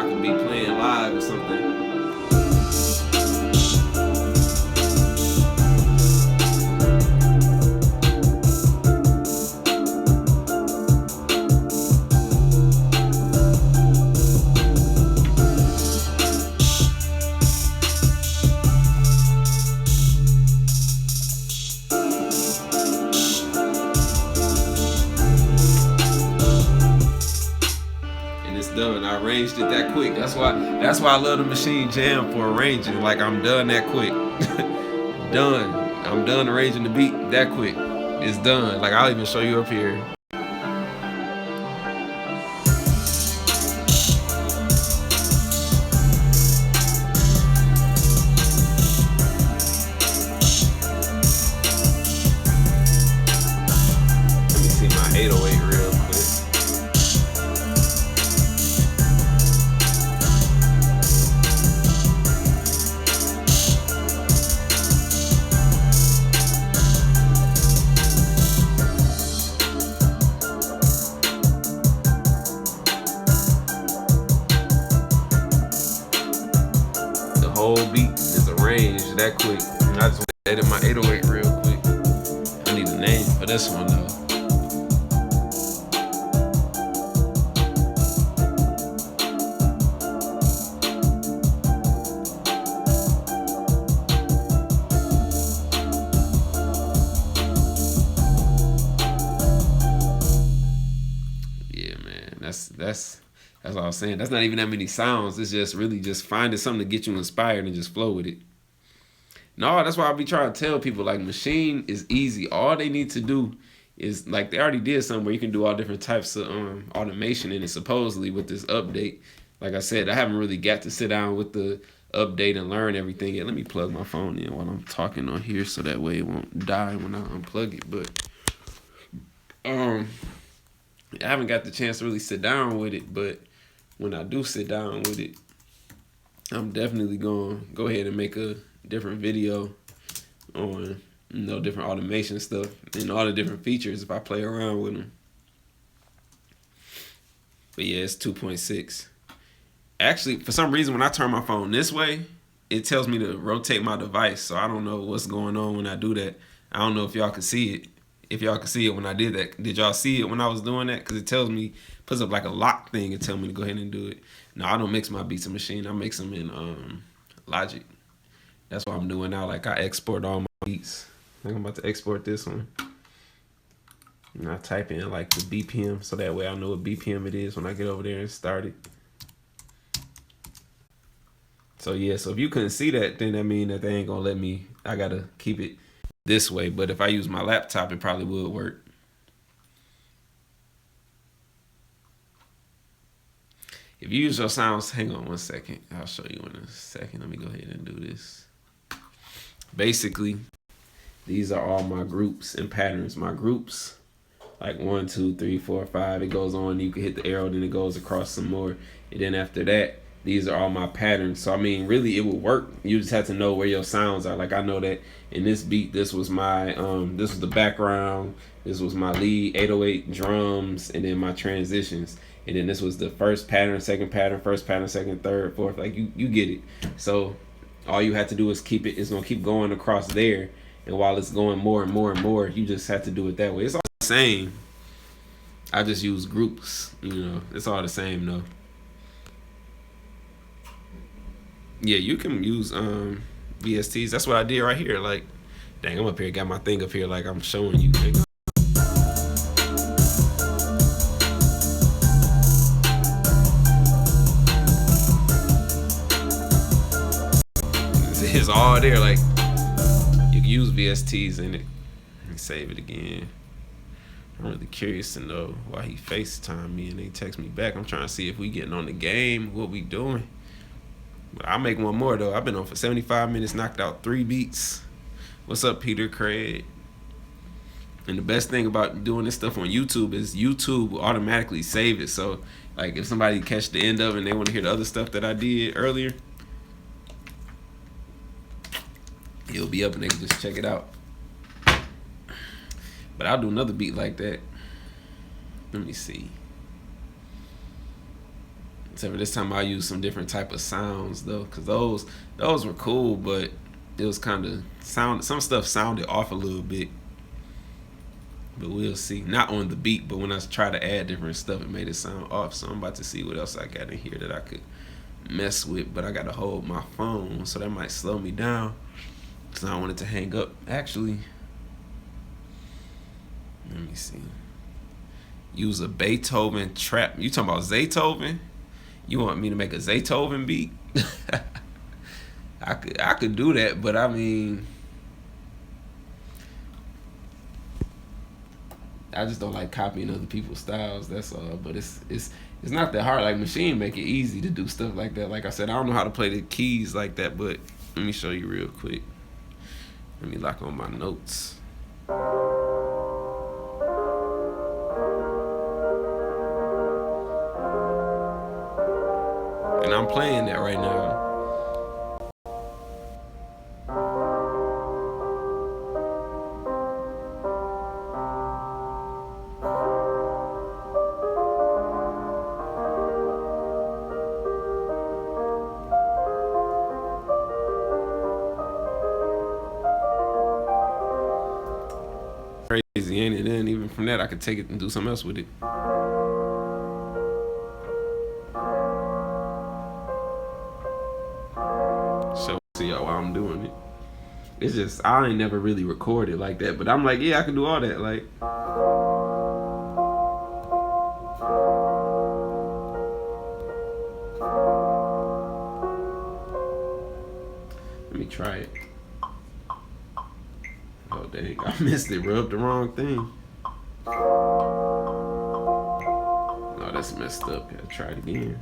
could be playing live or something. Done. I arranged it that quick. That's why I love the Maschine jam for arranging. Like, I'm done that quick. Done. I'm done arranging the beat that quick. It's done. Like, I'll even show you up here. Let me see my 808 real quick. Whole beat is arranged that quick. And I just edit my 808 real quick. I need a name for this one though. Yeah, man, that's what I was saying. That's not even that many sounds. It's just really just finding something to get you inspired and just flow with it. No, that's why I be trying to tell people like Maschine is easy. All they need to do is like they already did something where you can do all different types of automation in it supposedly with this update. Like I said, I haven't really got to sit down with the update and learn everything yet. Let me plug my phone in while I'm talking on here so that way it won't die when I unplug it. But I haven't got the chance to really sit down with it, but when I do sit down with it, I'm definitely going to go ahead and make a different video on different automation stuff and all the different features if I play around with them. But yeah, it's 2.6. Actually, for some reason, when I turn my phone this way, it tells me to rotate my device. So I don't know what's going on when I do that. I don't know if y'all can see it. If y'all can see it when I did that. Did y'all see it when I was doing that? Because it tells me, puts up like a lock thing and tell me to go ahead and do it. No, I don't mix my beats in Maschine. I mix them in Logic. That's what I'm doing now. Like I export all my beats. Like I'm about to export this one. And I type in like the BPM so that way I know what BPM it is when I get over there and start it. So yeah, so if you couldn't see that, then that means that they ain't gonna let me. I gotta keep it this way. But if I use my laptop, it probably would work. If you use your sounds, hang on one second. I'll show you in a second. Let me go ahead and do this. Basically, these are all my groups and patterns. My groups, like 1, 2, 3, 4, 5. It goes on. You can hit the arrow, then it goes across some more. And then after that, these are all my patterns. So I mean, really, it would work. You just have to know where your sounds are. Like I know that in this beat, this was my this was the background. This was my lead, 808 drums, and then my transitions. And then this was the first pattern, second pattern, first pattern, second, third, fourth. Like you get it. So all you have to do is keep it. It's gonna keep going across there. And while it's going more and more and more, you just have to do it that way. It's all the same. I just use groups. It's all the same though. Yeah, you can use VSTs. That's what I did right here. Like, dang, I'm up here, got my thing up here like I'm showing you. It's all there. Like, you can use VSTs in it. Let me save it again. I'm really curious to know why he FaceTime me and they text me back. I'm trying to see if we getting on the game, what we doing. But I'll make one more though. I've been on for 75 minutes, knocked out 3 beats. What's up, Peter Craig? And the best thing about doing this stuff on YouTube is YouTube will automatically save it. So like if somebody catch the end of it and they want to hear the other stuff that I did earlier, it'll be up and they can just check it out. But I'll do another beat like that. Let me see. Except for this time I'll use some different type of sounds though, because those were cool, but it was kind of some stuff sounded off a little bit. But we'll see. Not on the beat, but when I try to add different stuff, it made it sound off. So I'm about to see what else I got in here that I could mess with. But I got to hold my phone, so that might slow me down. Because I don't want it to hang up. Actually, let me see. Use a Beethoven trap. You talking about Zaytoven? You want me to make a Zaytoven beat? I could do that, but I mean, I just don't like copying other people's styles. That's all. But it's not that hard. Like Maschine make it easy to do stuff like that. Like I said, I don't know how to play the keys like that, but let me show you real quick. Let me lock on my notes. And I'm playing that right now. Crazy, ain't it? And even from that, I could take it and do something else with it. So see y'all while I'm doing it. It's just I ain't never really recorded like that, but I'm like, yeah, I can do all that. Like, let me try it. dang, I missed it. Rubbed the wrong thing. No, that's messed up. Gotta try it again.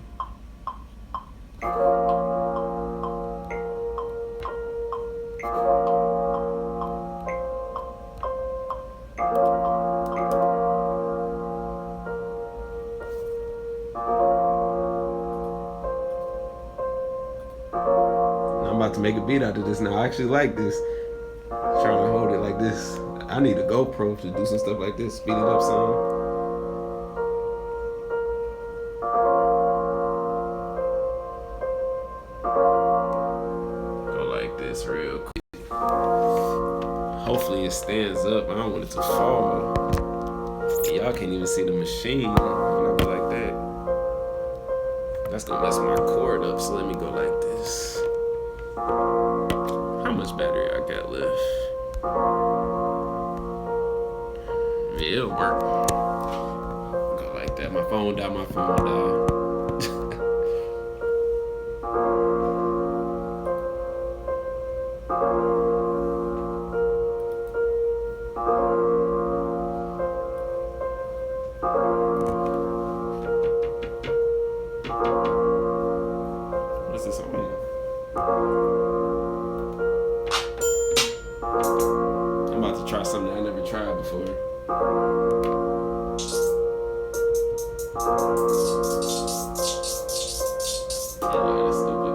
I'm about to make a beat out of this now. I actually like this. Trying to hold it like this. I need a GoPro to do some stuff like this. Speed it up some. Go like this real quick. Hopefully it stands up. I don't want it to fall. Y'all can't even see the machine when I go like that. That's gonna mess my cord up, so let me go like this. How much battery I got left? Yeah, it'll work. Go like that. My phone died. What's this on? I'm about to try something I never tried before. Yeah, that's stupid.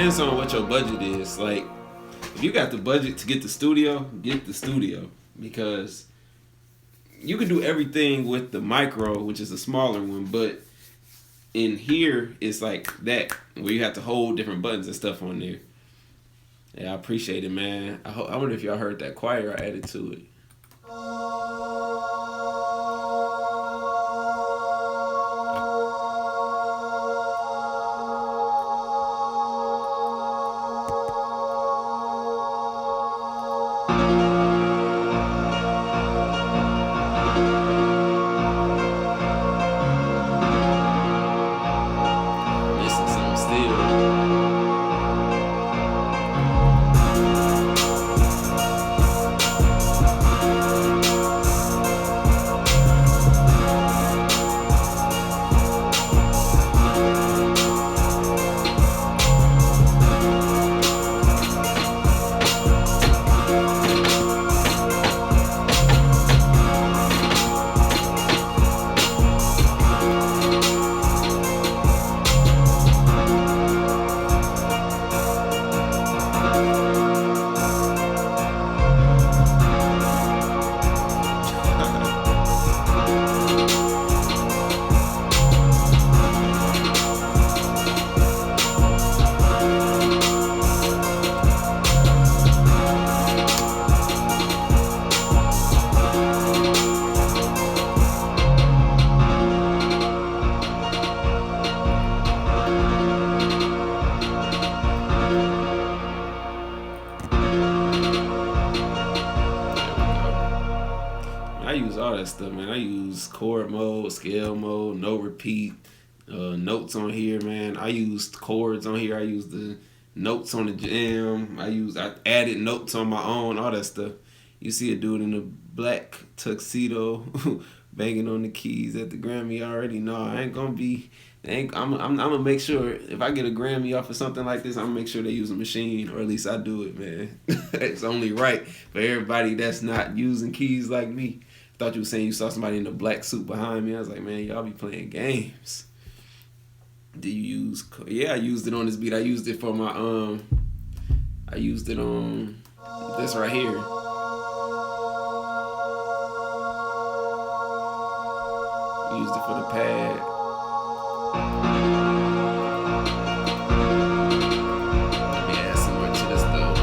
depends on what your budget is. Like, if you got the budget to get the studio because you can do everything with the micro, which is a smaller one, but in here it's like that where you have to hold different buttons and stuff on there. Yeah, I appreciate it, man. I wonder if y'all heard that choir I added to it. Listen, something still. I use all that stuff, man. I use chord mode, scale mode, no repeat, notes on here, man. I used chords on here. I used the notes on the jam. I added notes on my own, all that stuff. You see a dude in a black tuxedo banging on the keys at the Grammy. I already know I ain't gonna be. I'm gonna make sure if I get a Grammy off of something like this, I'm gonna make sure they use a machine, or at least I do it, man. It's only right for everybody that's not using keys like me. Thought you were saying you saw somebody in a black suit behind me. I was like, man, y'all be playing games. Do you use? Yeah, I used it on this beat. I used it for my I used it on this right here. Used it for the pad. Yeah, some more to this though.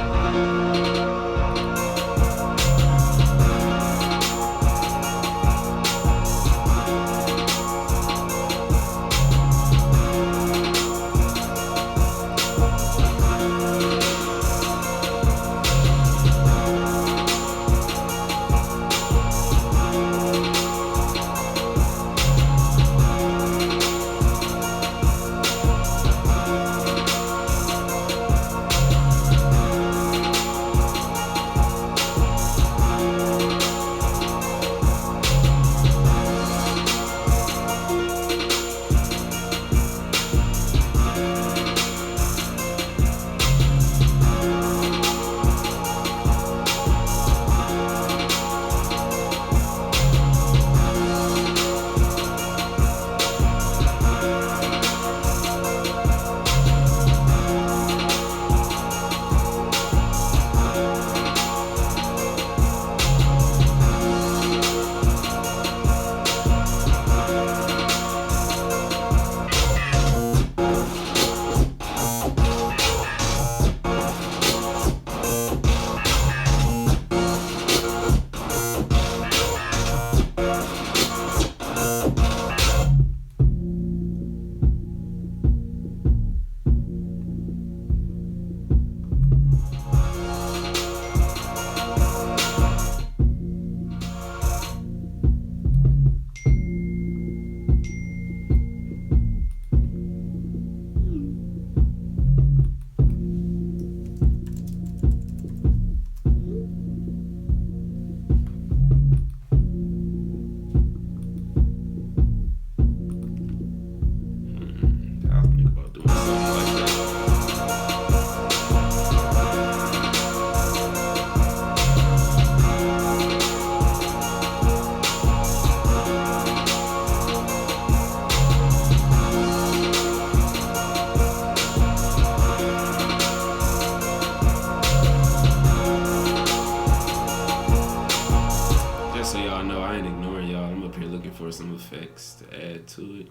to add to it.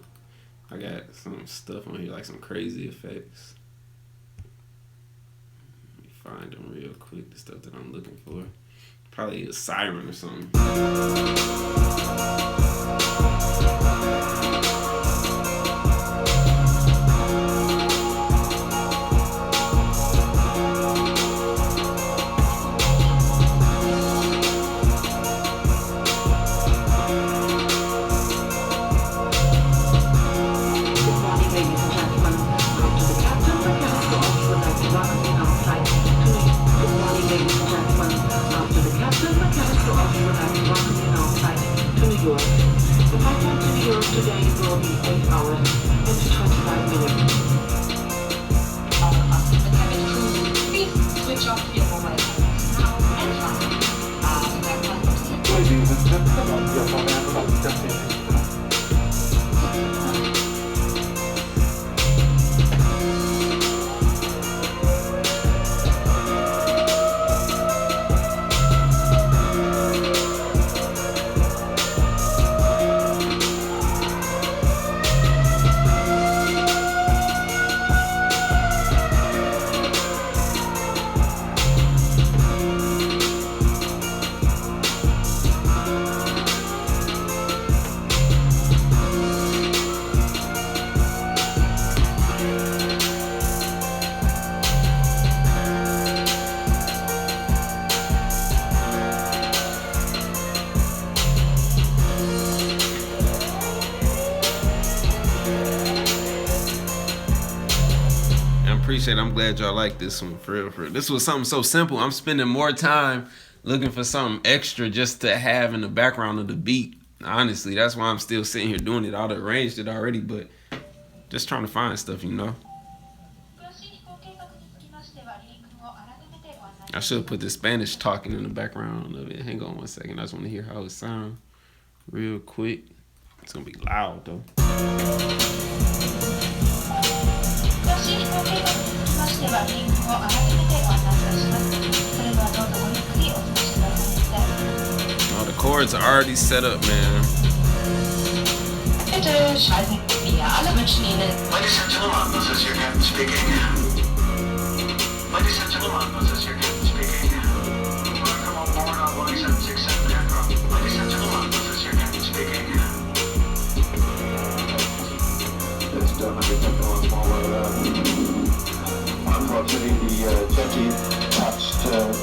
I got some stuff on here, like some crazy effects. Let me find them real quick, the stuff that I'm looking for. Probably a siren or something. Appreciate it. I'm glad y'all like this one, for real, for real. This was something so simple. I'm spending more time looking for something extra just to have in the background of the beat. Honestly, that's why I'm still sitting here doing it. I'd arranged it already, but just trying to find stuff, you know. I should put the Spanish talking in the background of it. Hang on one second. I just want to hear how it sounds real quick. It's gonna be loud though. Oh, the chords are already set up, man. Ladies and gentlemen, this is your captain speaking. Ladies and gentlemen, this is your captain speaking. Welcome on board on Boeing 767 aircraft. Ladies and gentlemen, this is your captain speaking. It's done. I've been on small unfortunately, the jetty touched and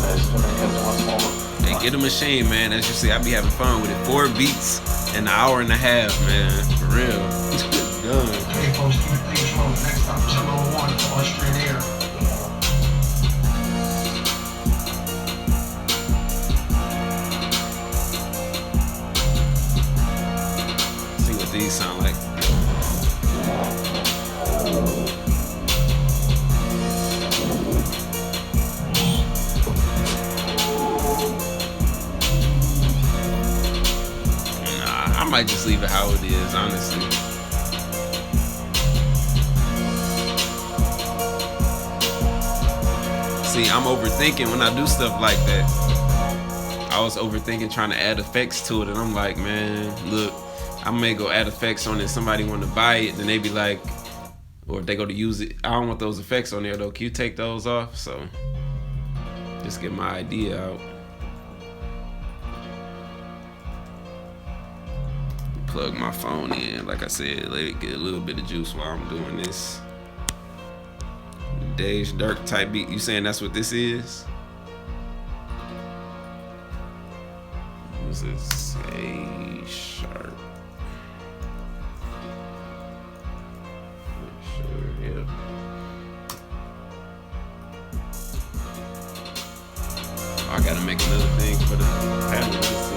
there's been a one small. Hey, get a machine, man. As you see, I be having fun with it. 4 beats in an hour and a half, man. For real. It's done. Hey, folks, please hold next stop, Channel 1 for Austrian Air. See what these sound like. I might just leave it how it is, honestly. See, I'm overthinking when I do stuff like that. I was overthinking trying to add effects to it, and I'm like, man, look, I may go add effects on it. Somebody want to buy it, then they be like, or if they go to use it, I don't want those effects on there though. Can you take those off? So, just get my idea out. Plug my phone in, like I said, let it get a little bit of juice while I'm doing this. Dage Dirk type beat. You saying that's what this is? What's this? A sharp. Sure, yeah. I gotta make another thing for the pattern. Let's see.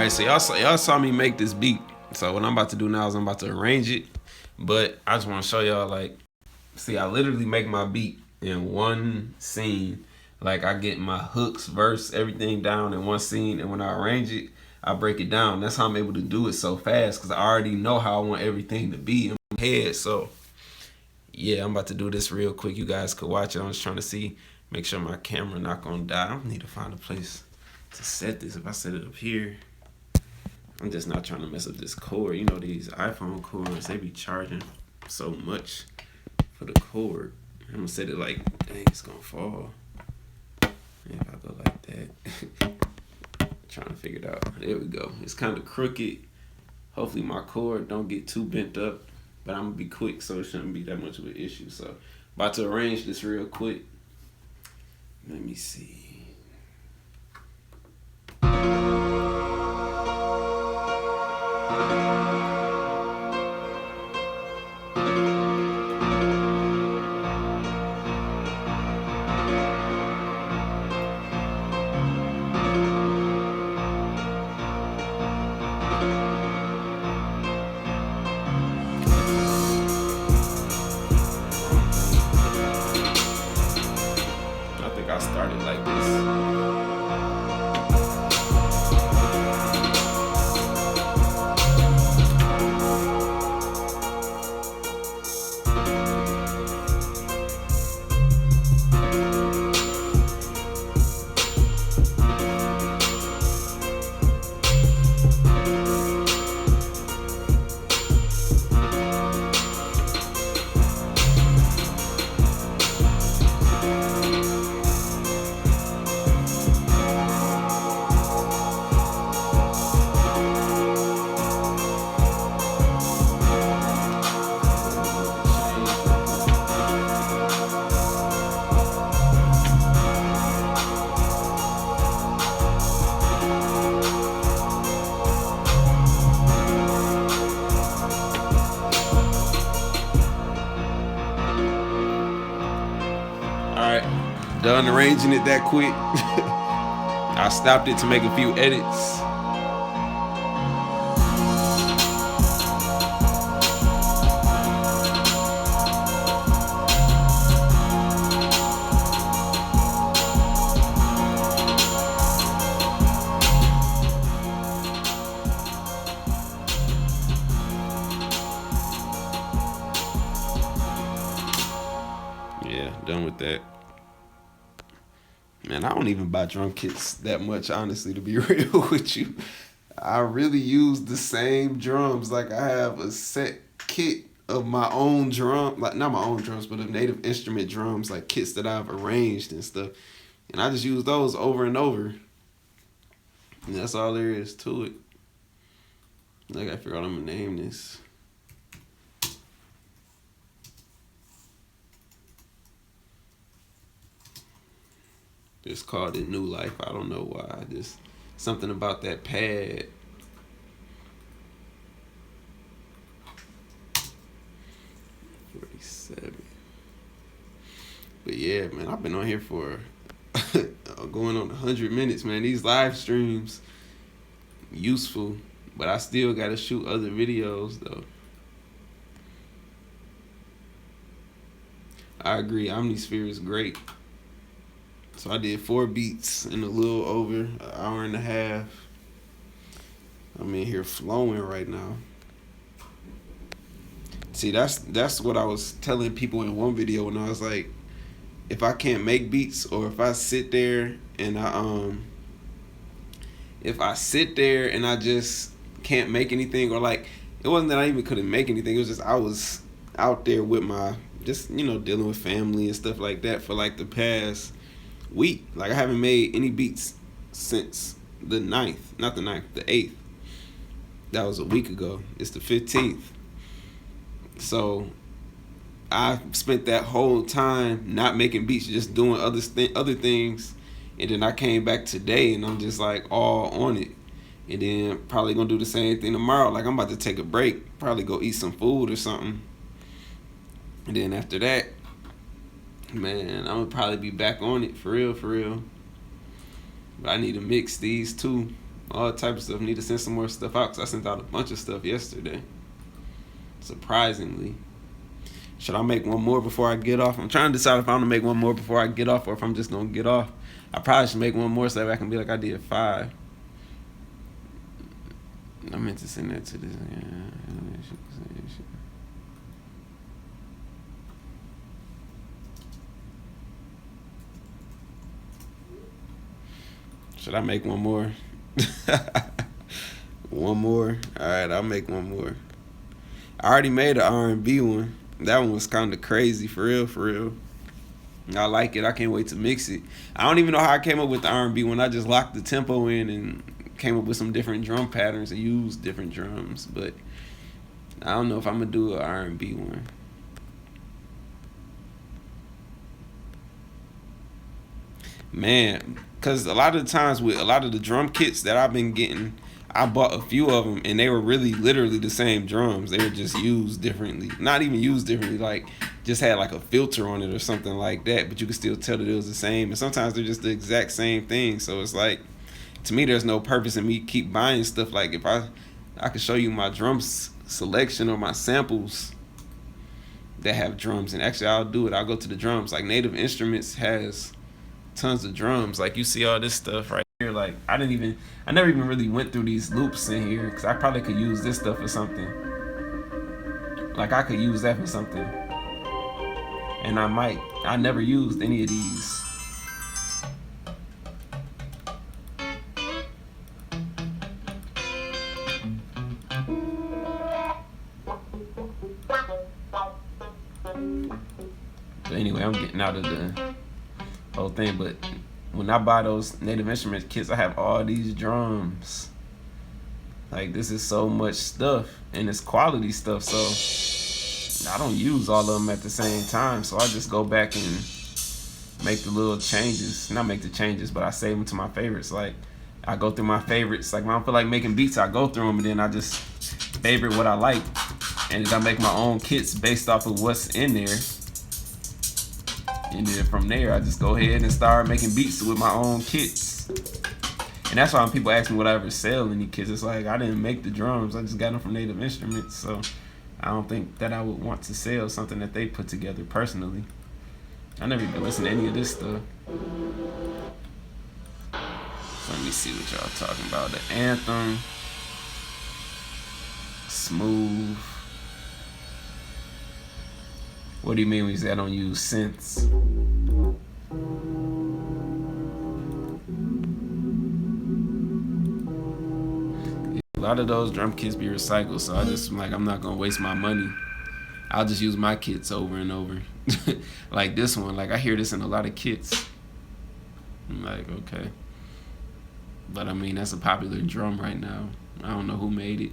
Alright, so y'all saw me make this beat. So what I'm about to do now is I'm about to arrange it. But I just want to show y'all, like, see, I literally make my beat in one scene. Like, I get my hooks, verse, everything down in one scene, and when I arrange it, I break it down. That's how I'm able to do it so fast, because I already know how I want everything to be in my head. So yeah, I'm about to do this real quick. You guys could watch it. I'm just trying to see, make sure my camera not gonna die. I need to find a place to set this. If I set it up here, I'm just not trying to mess up this cord. You know, these iPhone cords, they be charging so much for the cord. I'm gonna set it like, dang, it's gonna fall. If I go like that. Trying to figure it out. There we go. It's kind of crooked. Hopefully my cord don't get too bent up. But I'm gonna be quick, so it shouldn't be that much of an issue. So, about to arrange this real quick. Let me see. I started like this. Alright, done arranging it that quick. I stopped it to make a few edits. Yeah, done with that. Man, I don't even buy drum kits that much, honestly, to be real with you. I really use the same drums. Like, I have a set kit of my own drum, like not my own drums, but of Native Instrument drums, like kits that I've arranged and stuff. And I just use those over and over. And that's all there is to it. I gotta figure out what I'm gonna name this. It's called it New Life. I don't know why. Just something about that pad. But yeah, man, I've been on here for going on 100 minutes, man. These live streams, useful, but I still got to shoot other videos, though. I agree, Omnisphere is great. So I did 4 beats in a little over an hour and a half. I'm in here flowing right now. See, that's what I was telling people in one video when I was like, if I can't make beats, or if I sit there and I just can't make anything, or like, it wasn't that I even couldn't make anything, it was just I was out there with my, just, you know, dealing with family and stuff like that for like the past week. Like, I haven't made any beats since the 9th, not the 9th, the 8th. That was a week ago. It's the 15th. So I spent that whole time not making beats, just doing other things, and then I came back today and I'm just like all on it. And then probably gonna do the same thing tomorrow. Like, I'm about to take a break, probably go eat some food or something, and then after that, man, I'm gonna probably be back on it for real. But I need to mix these two All type of stuff. Need to send some more stuff out because I sent out a bunch of stuff yesterday. Surprisingly. Should I make one more before I get off? I'm trying to decide if I'm going to make one more before I get off or if I'm just going to get off. I probably should make one more so that I can be like I did 5. I meant to send that to this. Should I make one more? One more? Alright, I'll make one more. I already made an R&B one. That one was kind of crazy, for real, for real. I like it. I can't wait to mix it. I don't even know how I came up with the R&B one. I just locked the tempo in and came up with some different drum patterns and used different drums. But I don't know if I'm going to do an R&B one. Man, because a lot of the times with a lot of the drum kits that I've been getting, I bought a few of them and they were really literally the same drums. They were just used differently. Not even used differently, like just had like a filter on it or something like that, but you could still tell that it was the same. And sometimes they're just the exact same thing. So it's like, to me, there's no purpose in me keep buying stuff. Like if I could show you my drums selection or my samples that have drums, and actually I'll do it. I'll go to the drums. Like Native Instruments has tons of drums. Like you see all this stuff right here. Like I never even really went through these loops in here because I probably could use this stuff for something. Like I could use that for something, and I never used any of these. But anyway, I'm getting out of the whole thing. But when I buy those Native Instruments kits, I have all these drums. Like this is so much stuff, and it's quality stuff. So I don't use all of them at the same time. So I just go back and make the little changes. Not make the changes, but I save them to my favorites. Like I go through my favorites. Like when I feel like making beats, I go through them and then I just favorite what I like, and then I make my own kits based off of what's in there. And then from there, I just go ahead and start making beats with my own kits. And that's why when people ask me would I ever sell any kits, it's like I didn't make the drums. I just got them from Native Instruments. So I don't think that I would want to sell something that they put together personally. I never even listened to any of this stuff. So let me see what y'all talking about. The Anthem. Smooth. What do you mean when you say I don't use synths? A lot of those drum kits be recycled, so I just I'm not gonna waste my money. I'll just use my kits over and over. Like this one, like I hear this in a lot of kits. I'm like, okay. But I mean, that's a popular drum right now. I don't know who made it.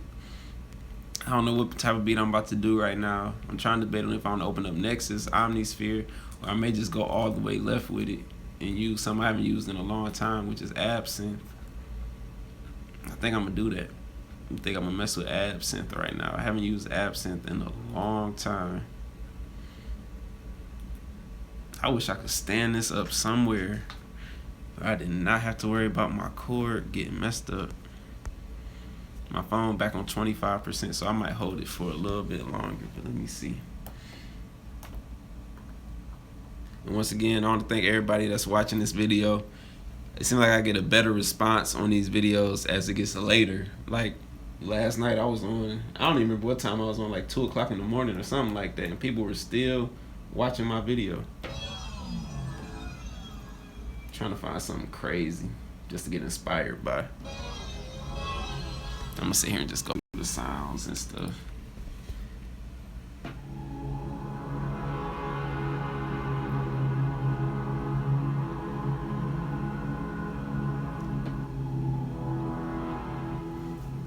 I don't know what type of beat I'm about to do right now. I'm trying to debate on if I want to open up Nexus, Omnisphere, or I may just go all the way left with it and use something I haven't used in a long time, which is Absinthe. I think I'm going to do that. I think I'm going to mess with Absinthe right now. I haven't used Absinthe in a long time. I wish I could stand this up somewhere. I did not have to worry about my cord getting messed up. My phone back on 25%, so I might hold it for a little bit longer, but let me see. And once again, I want to thank everybody that's watching this video. It seems like I get a better response on these videos as it gets later. Like last night I was on, I don't even remember what time I was on, like 2 o'clock in the morning or something like that, and people were still watching my video. Trying to find something crazy just to get inspired by. I'm gonna sit here and just go through the sounds and stuff.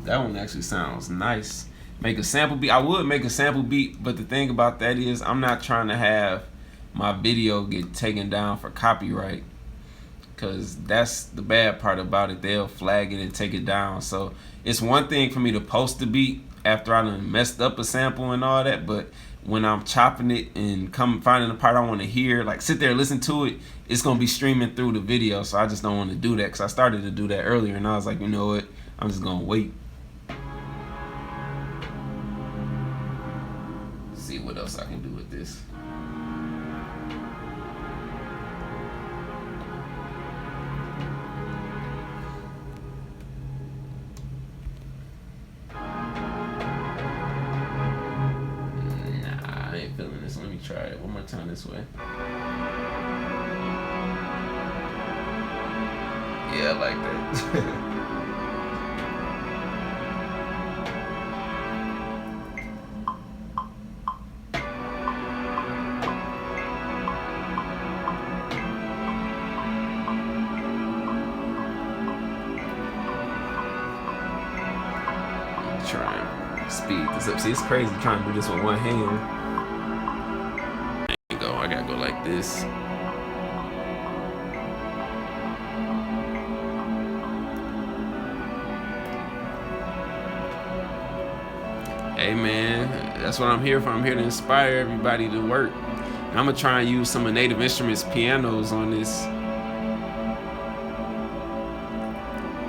That one actually sounds nice. Make a sample beat. I would make a sample beat, but the thing about that is I'm not trying to have my video get taken down for copyright. Because that's the bad part about it. They'll flag it and take it down. So it's one thing for me to post the beat after I done messed up a sample and all that, but when I'm chopping it and finding the part I want to hear, like sit there and listen to it, it's going to be streaming through the video. So I just don't want to do that because I started to do that earlier and I was like, you know what? I'm just gonna wait. See what else I can do with this. Nah, I ain't feeling this. Let me try it one more time this way. Yeah, I like that. Try and speed this up. See, it's crazy trying to do this with one hand. There you go. I gotta go like this. Hey man, that's what I'm here for. I'm here to inspire everybody to work. And I'm gonna try and use some of Native Instruments pianos on this.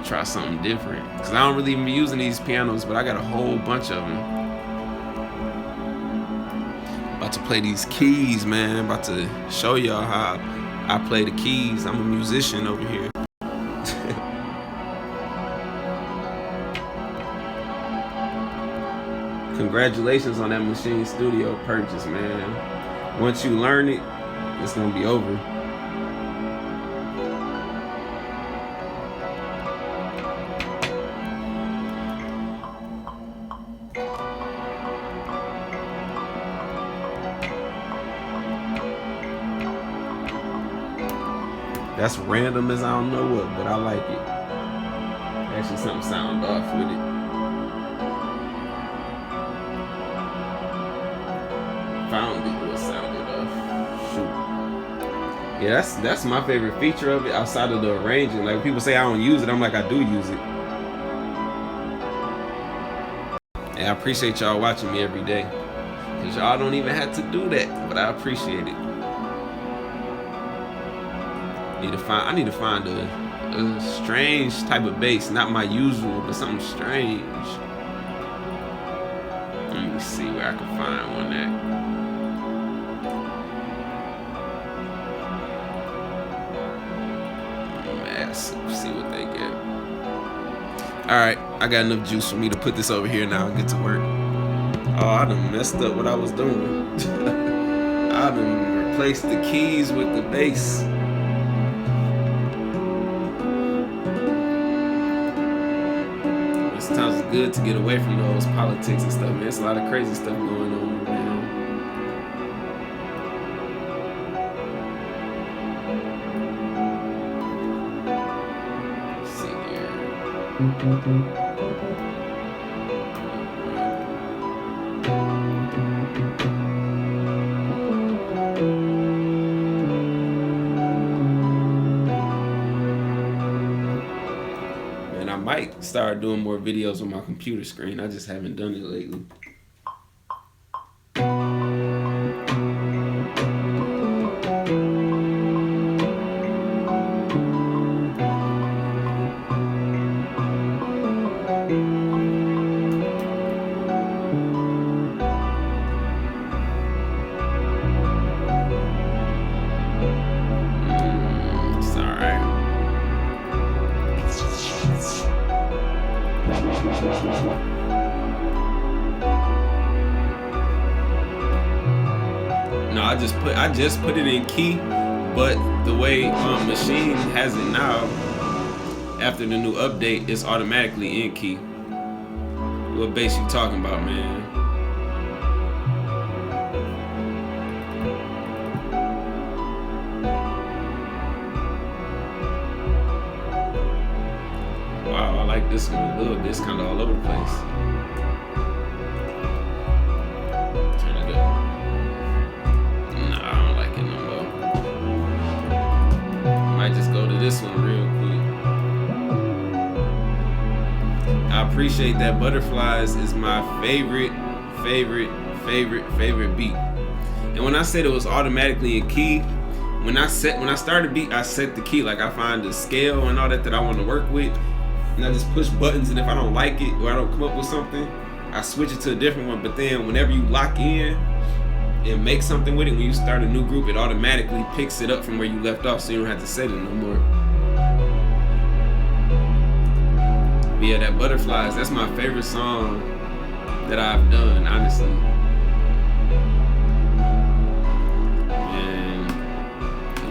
Try something different, cause I don't really be using these pianos, but I got a whole bunch of them. About to play these keys, man. About to show y'all how I play the keys. I'm a musician over here. Congratulations on that Maschine Studio purchase, man. Once you learn it, it's gonna be over. That's random as I don't know what, but I like it. Actually, something sound off with it. Found it, what sounded off. Shoot. Yeah, that's my favorite feature of it outside of the arranging. Like, people say I don't use it, I'm like, I do use it. And I appreciate y'all watching me every day, cause y'all don't even have to do that, but I appreciate it. I need to find a strange type of bass, not my usual, but something strange. Let me see where I can find one at. Massive, see what they get. Alright, I got enough juice for me to put this over here now and get to work. Oh, I done messed up what I was doing. I done replaced the keys with the bass. Sometimes it's good to get away from those politics and stuff, man. There's a lot of crazy stuff going on, man. Let's see here. I might start doing more videos on my computer screen. I just haven't done it lately. It's alright. No, I just put it in key, but the way Maschine has it now, after the new update, it's automatically in key. What bass you talking about, man? Wow, I like this one a little bit. It's kind of all over the place. Turn it up. Nah, I don't like it no more. Might just go to this one real quick. I appreciate that Butterflies is my favorite beat. And when I said it was automatically in key, when I started beat, I set the key. Like, I find the scale and all that I want to work with. and I just push buttons, and if I don't like it or I don't come up with something, I switch it to a different one. But then whenever you lock in and make something with it, when you start a new group, it automatically picks it up from where you left off, so you don't have to set it no more. But yeah, that Butterflies, that's my favorite song that I've done, honestly. And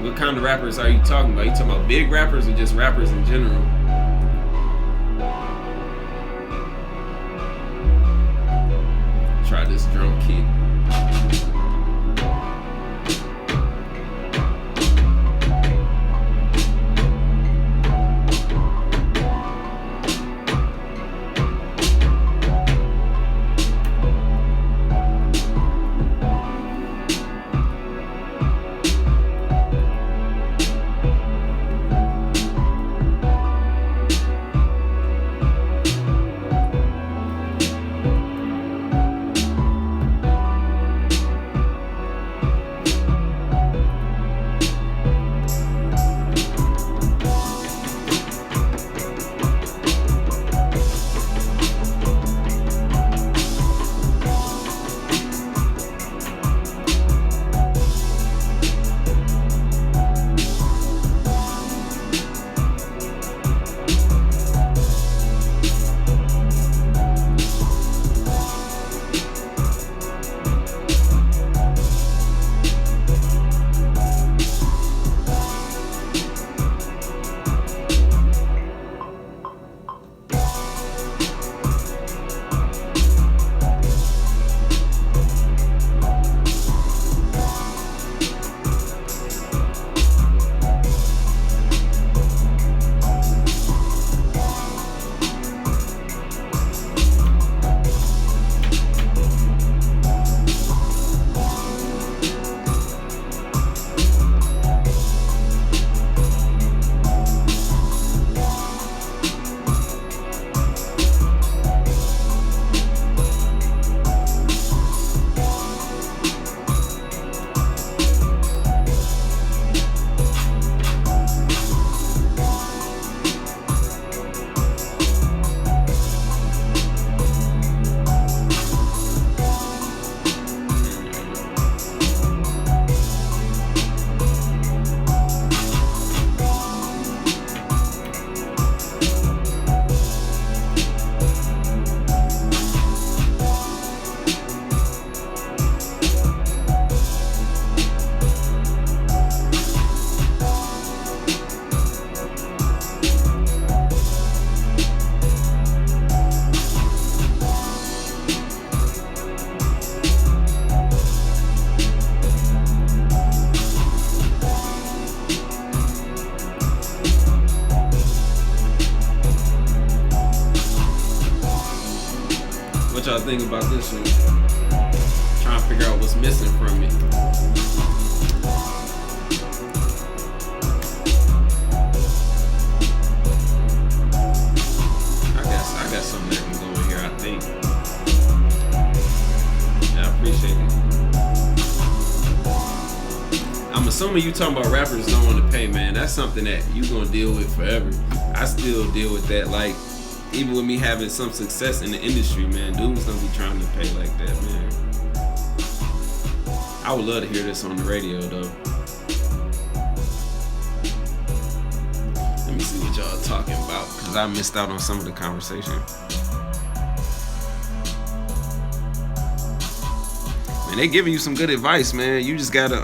what kind of rappers are you talking about? You talking about big rappers or just rappers in general? Try this drum kit. What y'all think about this one? Trying to figure out what's missing from it. I got something that can go in here, I think. Yeah, I appreciate it. I'm assuming you talking about rappers don't want to pay, man. That's something that you gonna deal with forever. I still deal with that, like, even with me having some success in the industry, man, dudes don't be trying to pay like that, man. I would love to hear this on the radio, though. Let me see what y'all talking about, because I missed out on some of the conversation. Man, they giving you some good advice, man. You just gotta,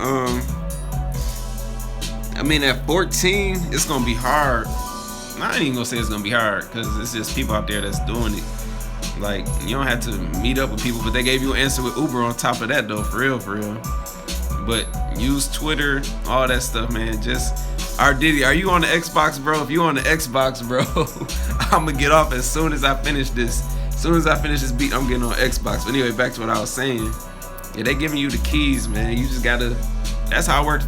I mean, at 14, it's gonna be hard. I ain't even gonna say it's gonna be hard, because it's just people out there that's doing it. Like, you don't have to meet up with people, but they gave you an answer with Uber on top of that, though, for real, for real. But use Twitter, all that stuff, man. Just, R. Diddy, are you on the Xbox, bro? If you on the Xbox, bro, I'm gonna get off as soon as I finish this. As soon as I finish this beat, I'm getting on Xbox. But anyway, back to what I was saying. Yeah, they giving you the keys, man. You just gotta. That's how I worked.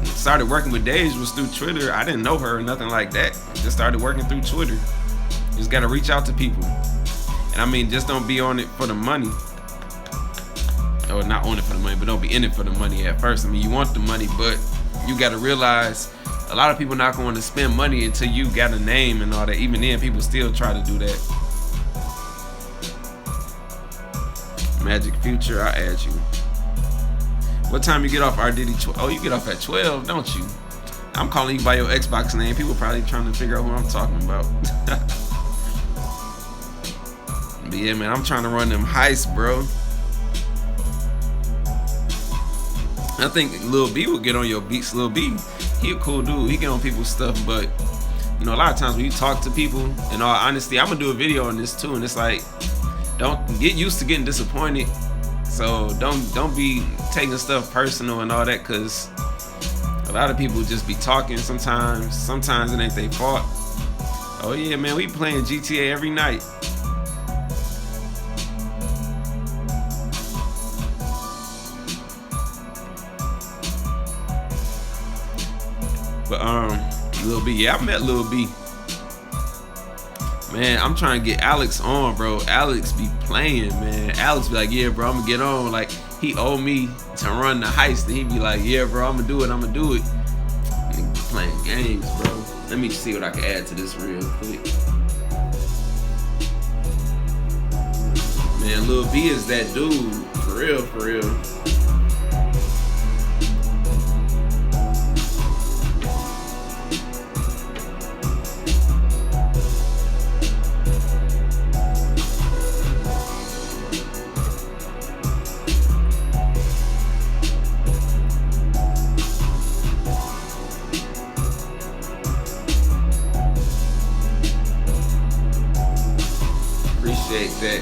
Started working with Dage was through Twitter. I didn't know her or nothing like that. Just started working through Twitter. You just gotta reach out to people. And I mean, just don't be on it for the money. Or not on it for the money, but don't be in it for the money at first. I mean, you want the money, but you gotta realize a lot of people not going to spend money until you got a name and all that. Even then, people still try to do that. Magic Future, I add you. What time you get off, R. Diddy? Oh, you get off at 12, don't you? I'm calling you by your Xbox name. People probably trying to figure out who I'm talking about. But yeah, man, I'm trying to run them heists, bro. I think Lil B will get on your beats. Lil B, he a cool dude. He get on people's stuff, but you know, a lot of times when you talk to people, in all honesty, I'm gonna do a video on this too, and it's like, don't get used to getting disappointed. So don't be taking stuff personal and all that, cause a lot of people just be talking sometimes. Sometimes it ain't their fault. Oh yeah, man, we playing GTA every night. But Lil B, yeah, I met Lil B. Man, I'm trying to get Alex on, bro. Alex be playing, man. Alex be like, yeah, bro, I'm gonna get on. Like, he owe me to run the heist, and he be like, yeah, bro, I'm gonna do it. Nigga be playing games, bro. Let me see what I can add to this real quick. Man, Lil B is that dude, for real, for real. Appreciate that.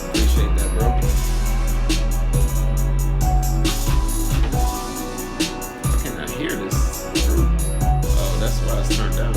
Appreciate that, bro. I cannot hear this. Oh, that's why it's turned down.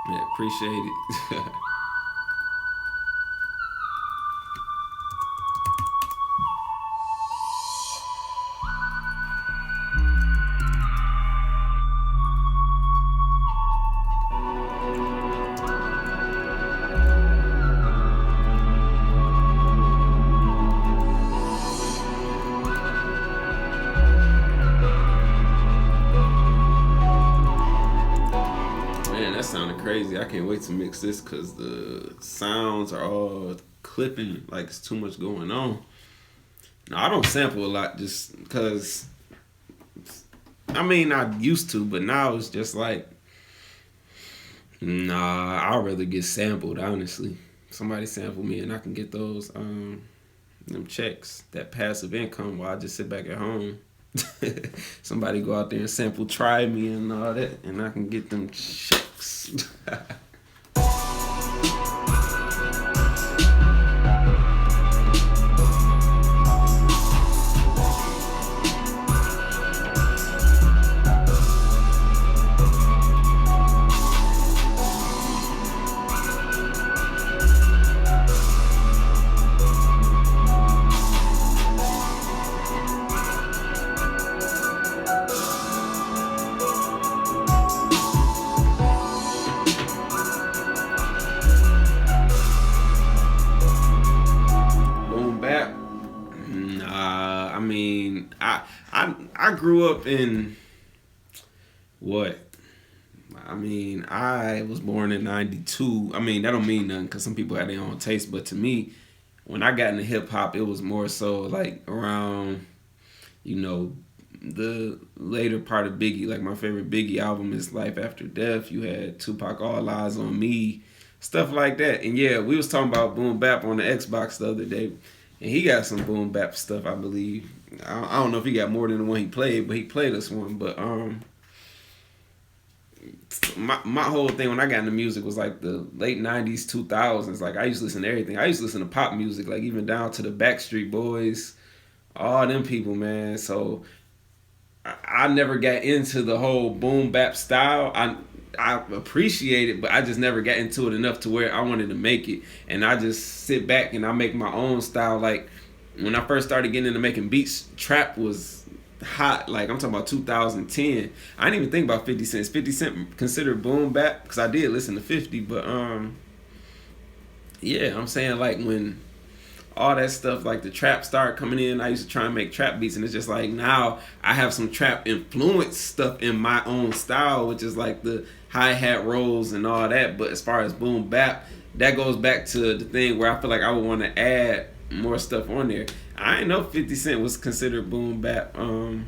Yeah, appreciate it. Man, that sounded crazy. I can't wait to mix this because the sounds are all clipping, like it's too much going on. No, I don't sample a lot just because, I mean, I used to, but now it's just like, nah, I'd rather get sampled, honestly. Somebody sample me and I can get those them checks, that passive income while I just sit back at home. Somebody go out there and sample try me and all that, and I can get them checks. I grew up in what? I mean, I was born in '92. I mean, that don't mean nothing because some people have their own taste. But to me, when I got into hip hop, it was more so like around, the later part of Biggie. Like my favorite Biggie album is Life After Death. You had Tupac, All Eyes on Me, stuff like that. And yeah, we was talking about boom bap on the Xbox the other day, and he got some boom bap stuff, I believe. I don't know if he got more than the one he played, but he played us one. But my whole thing when I got into music was like the late '90s, 2000s. Like I used to listen to everything. I used to listen to pop music, like even down to the Backstreet Boys, all them people, man. So I never got into the whole boom bap style. I appreciate it, but I just never got into it enough to where I wanted to make it. And I just sit back and I make my own style. Like when I first started getting into making beats, trap was hot. Like I'm talking about 2010. I didn't even think about 50 Cent. 50 Cent considered boom bap because I did listen to 50, but yeah, I'm saying like when all that stuff like the trap started coming in, I used to try and make trap beats, and it's just like now I have some trap influence stuff in my own style, which is like the hi-hat rolls and all that. But as far as boom bap, that goes back to the thing where I feel like I would want to add more stuff on there. I didn't know 50 Cent was considered boom bap. I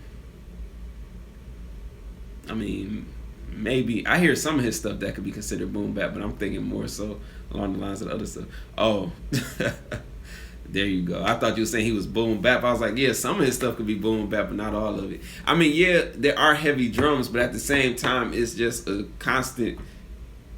mean, maybe I hear some of his stuff that could be considered boom bap, but I'm thinking more so along the lines of the other stuff. Oh, there you go. I thought you were saying he was boom bap. I was like, yeah, some of his stuff could be boom bap, but not all of it. I mean, yeah, there are heavy drums, but at the same time, it's just a constant.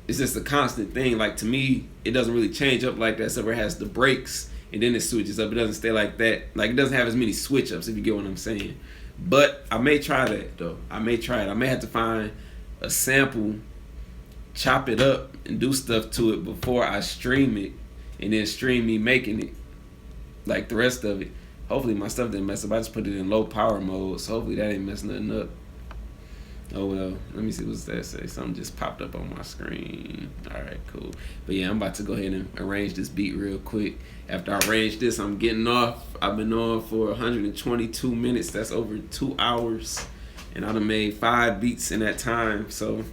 It's just a constant thing. Like to me, it doesn't really change up like that. Except it has the breaks and then it switches up. It doesn't stay like that. Like it doesn't have as many switch ups, if you get what I'm saying. But I may try that though. I may try it. I may have to find a sample, chop it up, and do stuff to it before I stream it, and then stream me making it. Like the rest of it. Hopefully my stuff didn't mess up. I just put it in low power mode, so hopefully that ain't messing nothing up. Oh well, let me see what's that say. Something just popped up on my screen. Alright, cool. But yeah, I'm about to go ahead and arrange this beat real quick. After I arrange this, I'm getting off. I've been on for 122 minutes. That's over 2 hours. And I done made 5 beats in that time. So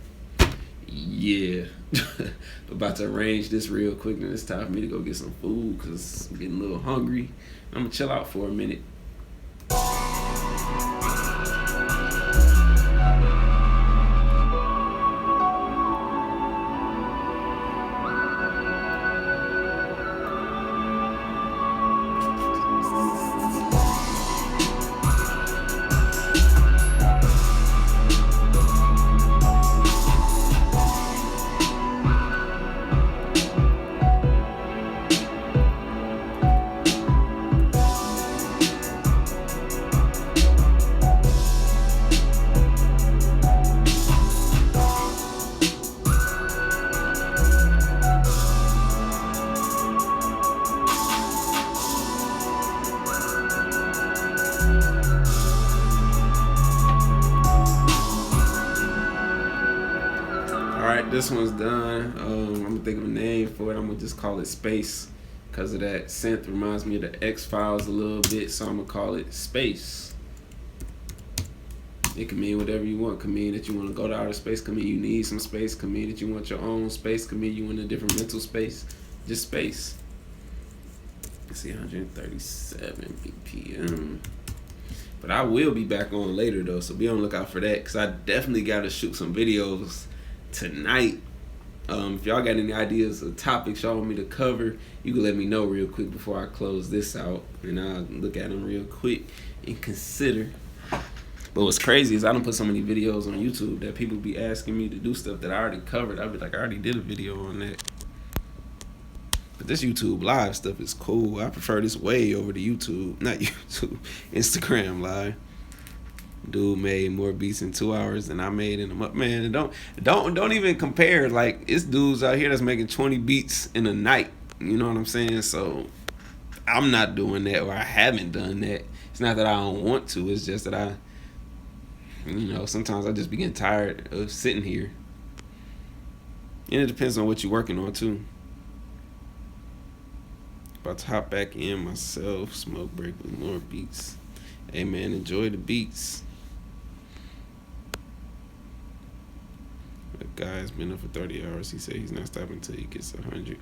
yeah. About to arrange this real quick, and it's time for me to go get some food because I'm getting a little hungry. I'm gonna chill out for a minute. This one's done. I'm gonna think of a name for it. I'm gonna just call it Space because of that synth. Reminds me of the X-Files a little bit, so I'm gonna call it Space. It can mean whatever you want. It can mean that you want to go to outer space. It can mean you need some space. It can mean that you want your own space. It can mean you in a different mental space. Just space. Let's see, 137 BPM. But I will be back on later though, so be on the lookout for that because I definitely got to shoot some videos tonight If y'all got any ideas of topics y'all want me to cover, you can let me know real quick before I close this out, and I'll look at them real quick and consider. But what's crazy is I don't put so many videos on YouTube that people be asking me to do stuff that I already covered. I'll be like, I already did a video on that. But this YouTube live stuff is cool. I prefer this way over the Instagram live. Dude made more beats in 2 hours than I made in a month. Man, don't even compare. Like, it's dudes out here that's making 20 beats in a night. You know what I'm saying? So I'm not doing that, or I haven't done that. It's not that I don't want to. It's just that sometimes I just be getting tired of sitting here. And it depends on what you're working on too. About to hop back in myself. Smoke break with more beats. Hey man, enjoy the beats. The guy's been up for 30 hours. He said he's not stopping until he gets 100.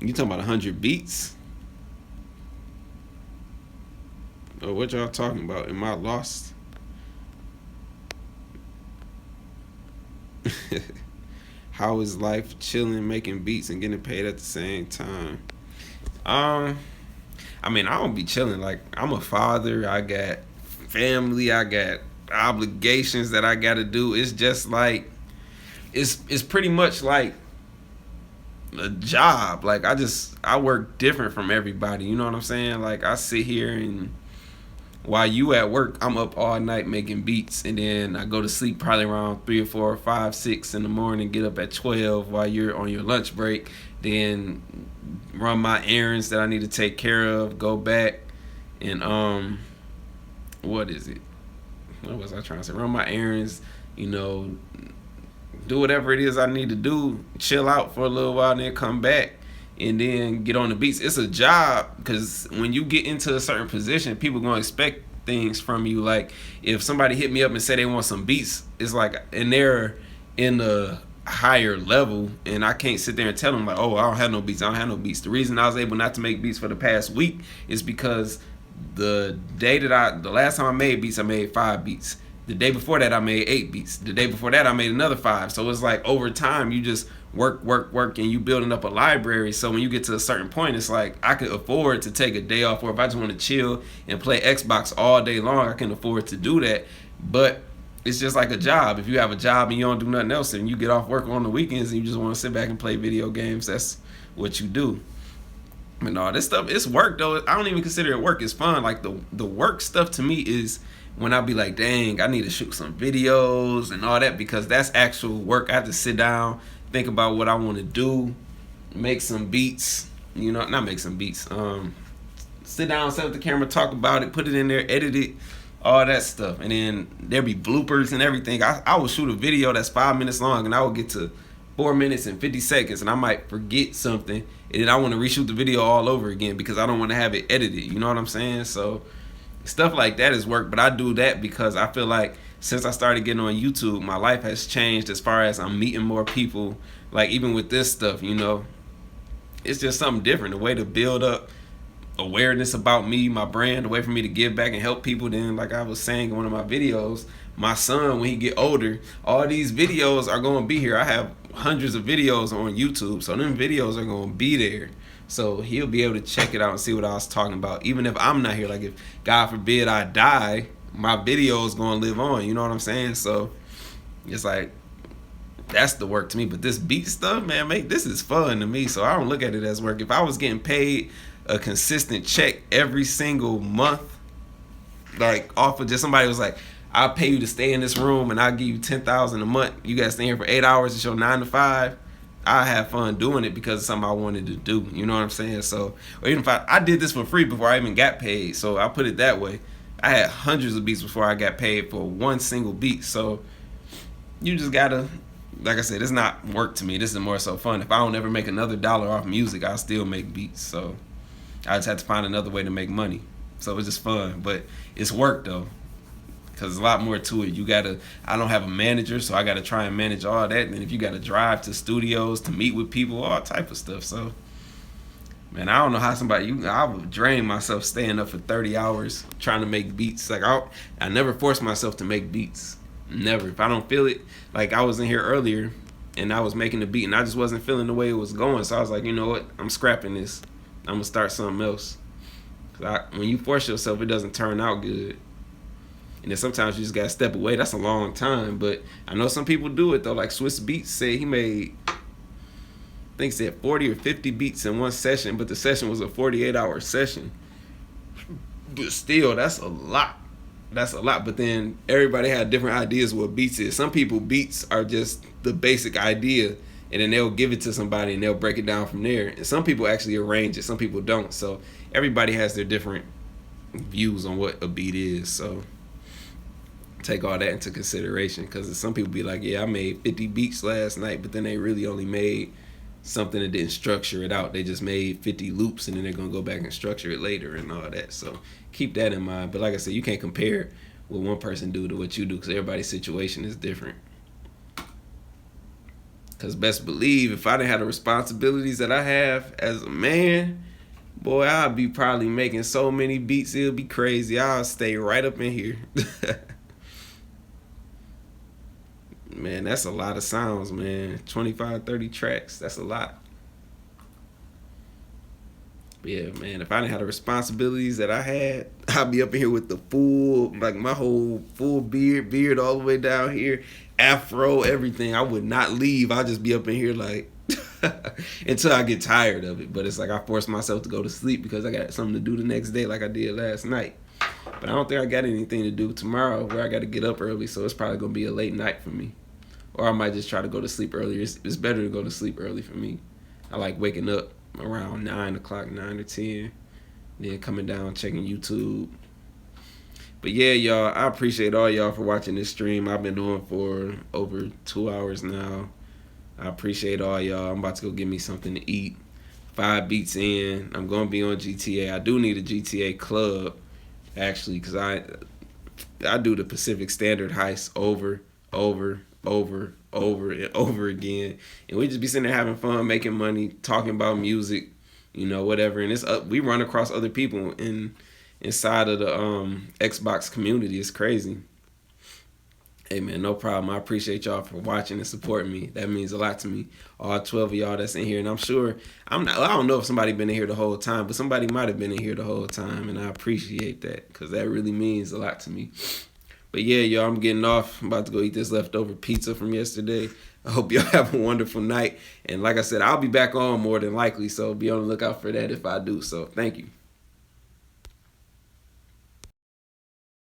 You talking about 100 beats? Oh, what y'all talking about? Am I lost? How is life chilling, making beats and getting paid at the same time? I don't be chilling. Like, I'm a father. I got family. I got obligations that I got to do. It's just like, it's pretty much like a job. Like, I work different from everybody. You know what I'm saying? Like, I sit here and while you at work, I'm up all night making beats, and then I go to sleep probably around 3 or 4 or 5, 6 in the morning, get up at 12 while you're on your lunch break, then run my errands that I need to take care of, go back and what was I trying to say? Run my errands, do whatever it is I need to do, chill out for a little while, and then come back and then get on the beats. It's a job, because when you get into a certain position, people gonna expect things from you. Like, if somebody hit me up and say they want some beats, it's like, and they're in a higher level, and I can't sit there and tell them like, oh, I don't have no beats. The reason I was able not to make beats for the past week is because the last time I made beats, I made 5 beats. The day before that, I made 8 beats. The day before that, I made another 5. So it's like, over time, you just work, and you building up a library. So when you get to a certain point, it's like, I could afford to take a day off, or if I just want to chill and play Xbox all day long, I can afford to do that. But it's just like a job. If you have a job and you don't do nothing else, and you get off work on the weekends and you just want to sit back and play video games, that's what you do. But no, this stuff, it's work though. I don't even consider it work. It's fun. Like, the work stuff to me is when I be like, dang, I need to shoot some videos and all that, because that's actual work. I have to sit down, think about what I want to do, make some beats, not make some beats, sit down, set up the camera, talk about it, put it in there, edit it, all that stuff. And then there be bloopers and everything. I will shoot a video that's 5 minutes long, and I will get to 4 minutes and 50 seconds, and I might forget something, and then I want to reshoot the video all over again because I don't want to have it edited. You know what I'm saying? So stuff like that is work, but I do that because I feel like since I started getting on YouTube, my life has changed as far as I'm meeting more people. Like, even with this stuff, it's just something different. A way to build up awareness about me, my brand, a way for me to give back and help people. Then, like I was saying in one of my videos, my son, when he get older, all these videos are going to be here. I have hundreds of videos on YouTube, so them videos are going to be there. So he'll be able to check it out and see what I was talking about. Even if I'm not here, like if God forbid I die, my video is going to live on. You know what I'm saying? So it's like, that's the work to me. But this beat stuff, man, this is fun to me. So I don't look at it as work. If I was getting paid a consistent check every single month, like off of just somebody was like, I'll pay you to stay in this room and I'll give you $10,000 a month. You got to stay here for 8 hours. It's your 9 to 5. I have fun doing it because it's something I wanted to do. You know what I'm saying? So, or even if I did this for free before I even got paid. So I put it that way. I had hundreds of beats before I got paid for one single beat. So you just gotta, like I said, it's not work to me. This is more so fun. If I don't ever make another dollar off music, I'll still make beats. So I just have to find another way to make money. So it's just fun, but it's work though. Because there's a lot more to it. I don't have a manager, so I got to try and manage all that. And if you got to drive to studios to meet with people, all type of stuff. So, man, I don't know how I would drain myself staying up for 30 hours trying to make beats. Like, I never force myself to make beats. Never. If I don't feel it, like I was in here earlier, and I was making the beat, and I just wasn't feeling the way it was going. So I was like, you know what? I'm scrapping this. I'm gonna start something else. When you force yourself, it doesn't turn out good. And then sometimes you just gotta step away. That's a long time, but I know some people do it though. Like Swiss Beats said he made, I think he said 40 or 50 beats in one session, but the session was a 48-hour session. But still, that's a lot. That's a lot. But then everybody had different ideas what beats is. Some people, beats are just the basic idea, and then they'll give it to somebody and they'll break it down from there. And some people actually arrange it. Some people don't. So everybody has their different views on what a beat is. So take all that into consideration, because some people be like, yeah, I made 50 beats last night, but then they really only made something that didn't structure it out. They just made 50 loops, and then they're going to go back and structure it later and all that. So keep that in mind. But like I said, you can't compare what one person do to what you do, because everybody's situation is different. Because best believe, if I didn't have the responsibilities that I have as a man, boy, I'd be probably making so many beats, it'll be crazy. I'll stay right up in here. Man, that's a lot of sounds, man. 25, 30 tracks. That's a lot. But yeah, man, if I didn't have the responsibilities that I had, I'd be up in here with the full, like my whole full beard all the way down here, afro, everything. I would not leave. I'd just be up in here like until I get tired of it. But it's like I force myself to go to sleep because I got something to do the next day like I did last night. But I don't think I got anything to do tomorrow where I got to get up early, so it's probably going to be a late night for me. Or I might just try to go to sleep earlier. It's better to go to sleep early for me. I like waking up around 9 o'clock, 9 or 10, then coming down, checking YouTube. But yeah, y'all, I appreciate all y'all for watching this stream. I've been doing for over 2 hours now. I appreciate all y'all. I'm about to go get me something to eat. 5 beats in. I'm going to be on GTA. I do need a GTA club, actually, because I do the Pacific Standard heist over and over again, and we just be sitting there having fun, making money, talking about music, you know, whatever. And it's we run across other people inside of the Xbox community. It's crazy. Hey man, no problem. I appreciate y'all for watching and supporting me. That means a lot to me. All 12 of y'all that's in here, and I'm sure I don't know if somebody been in here the whole time, but somebody might have been in here the whole time, and I appreciate that because that really means a lot to me. But yeah, y'all, I'm getting off. I'm about to go eat this leftover pizza from yesterday. I hope y'all have a wonderful night. And like I said, I'll be back on more than likely, so be on the lookout for that if I do. So thank you.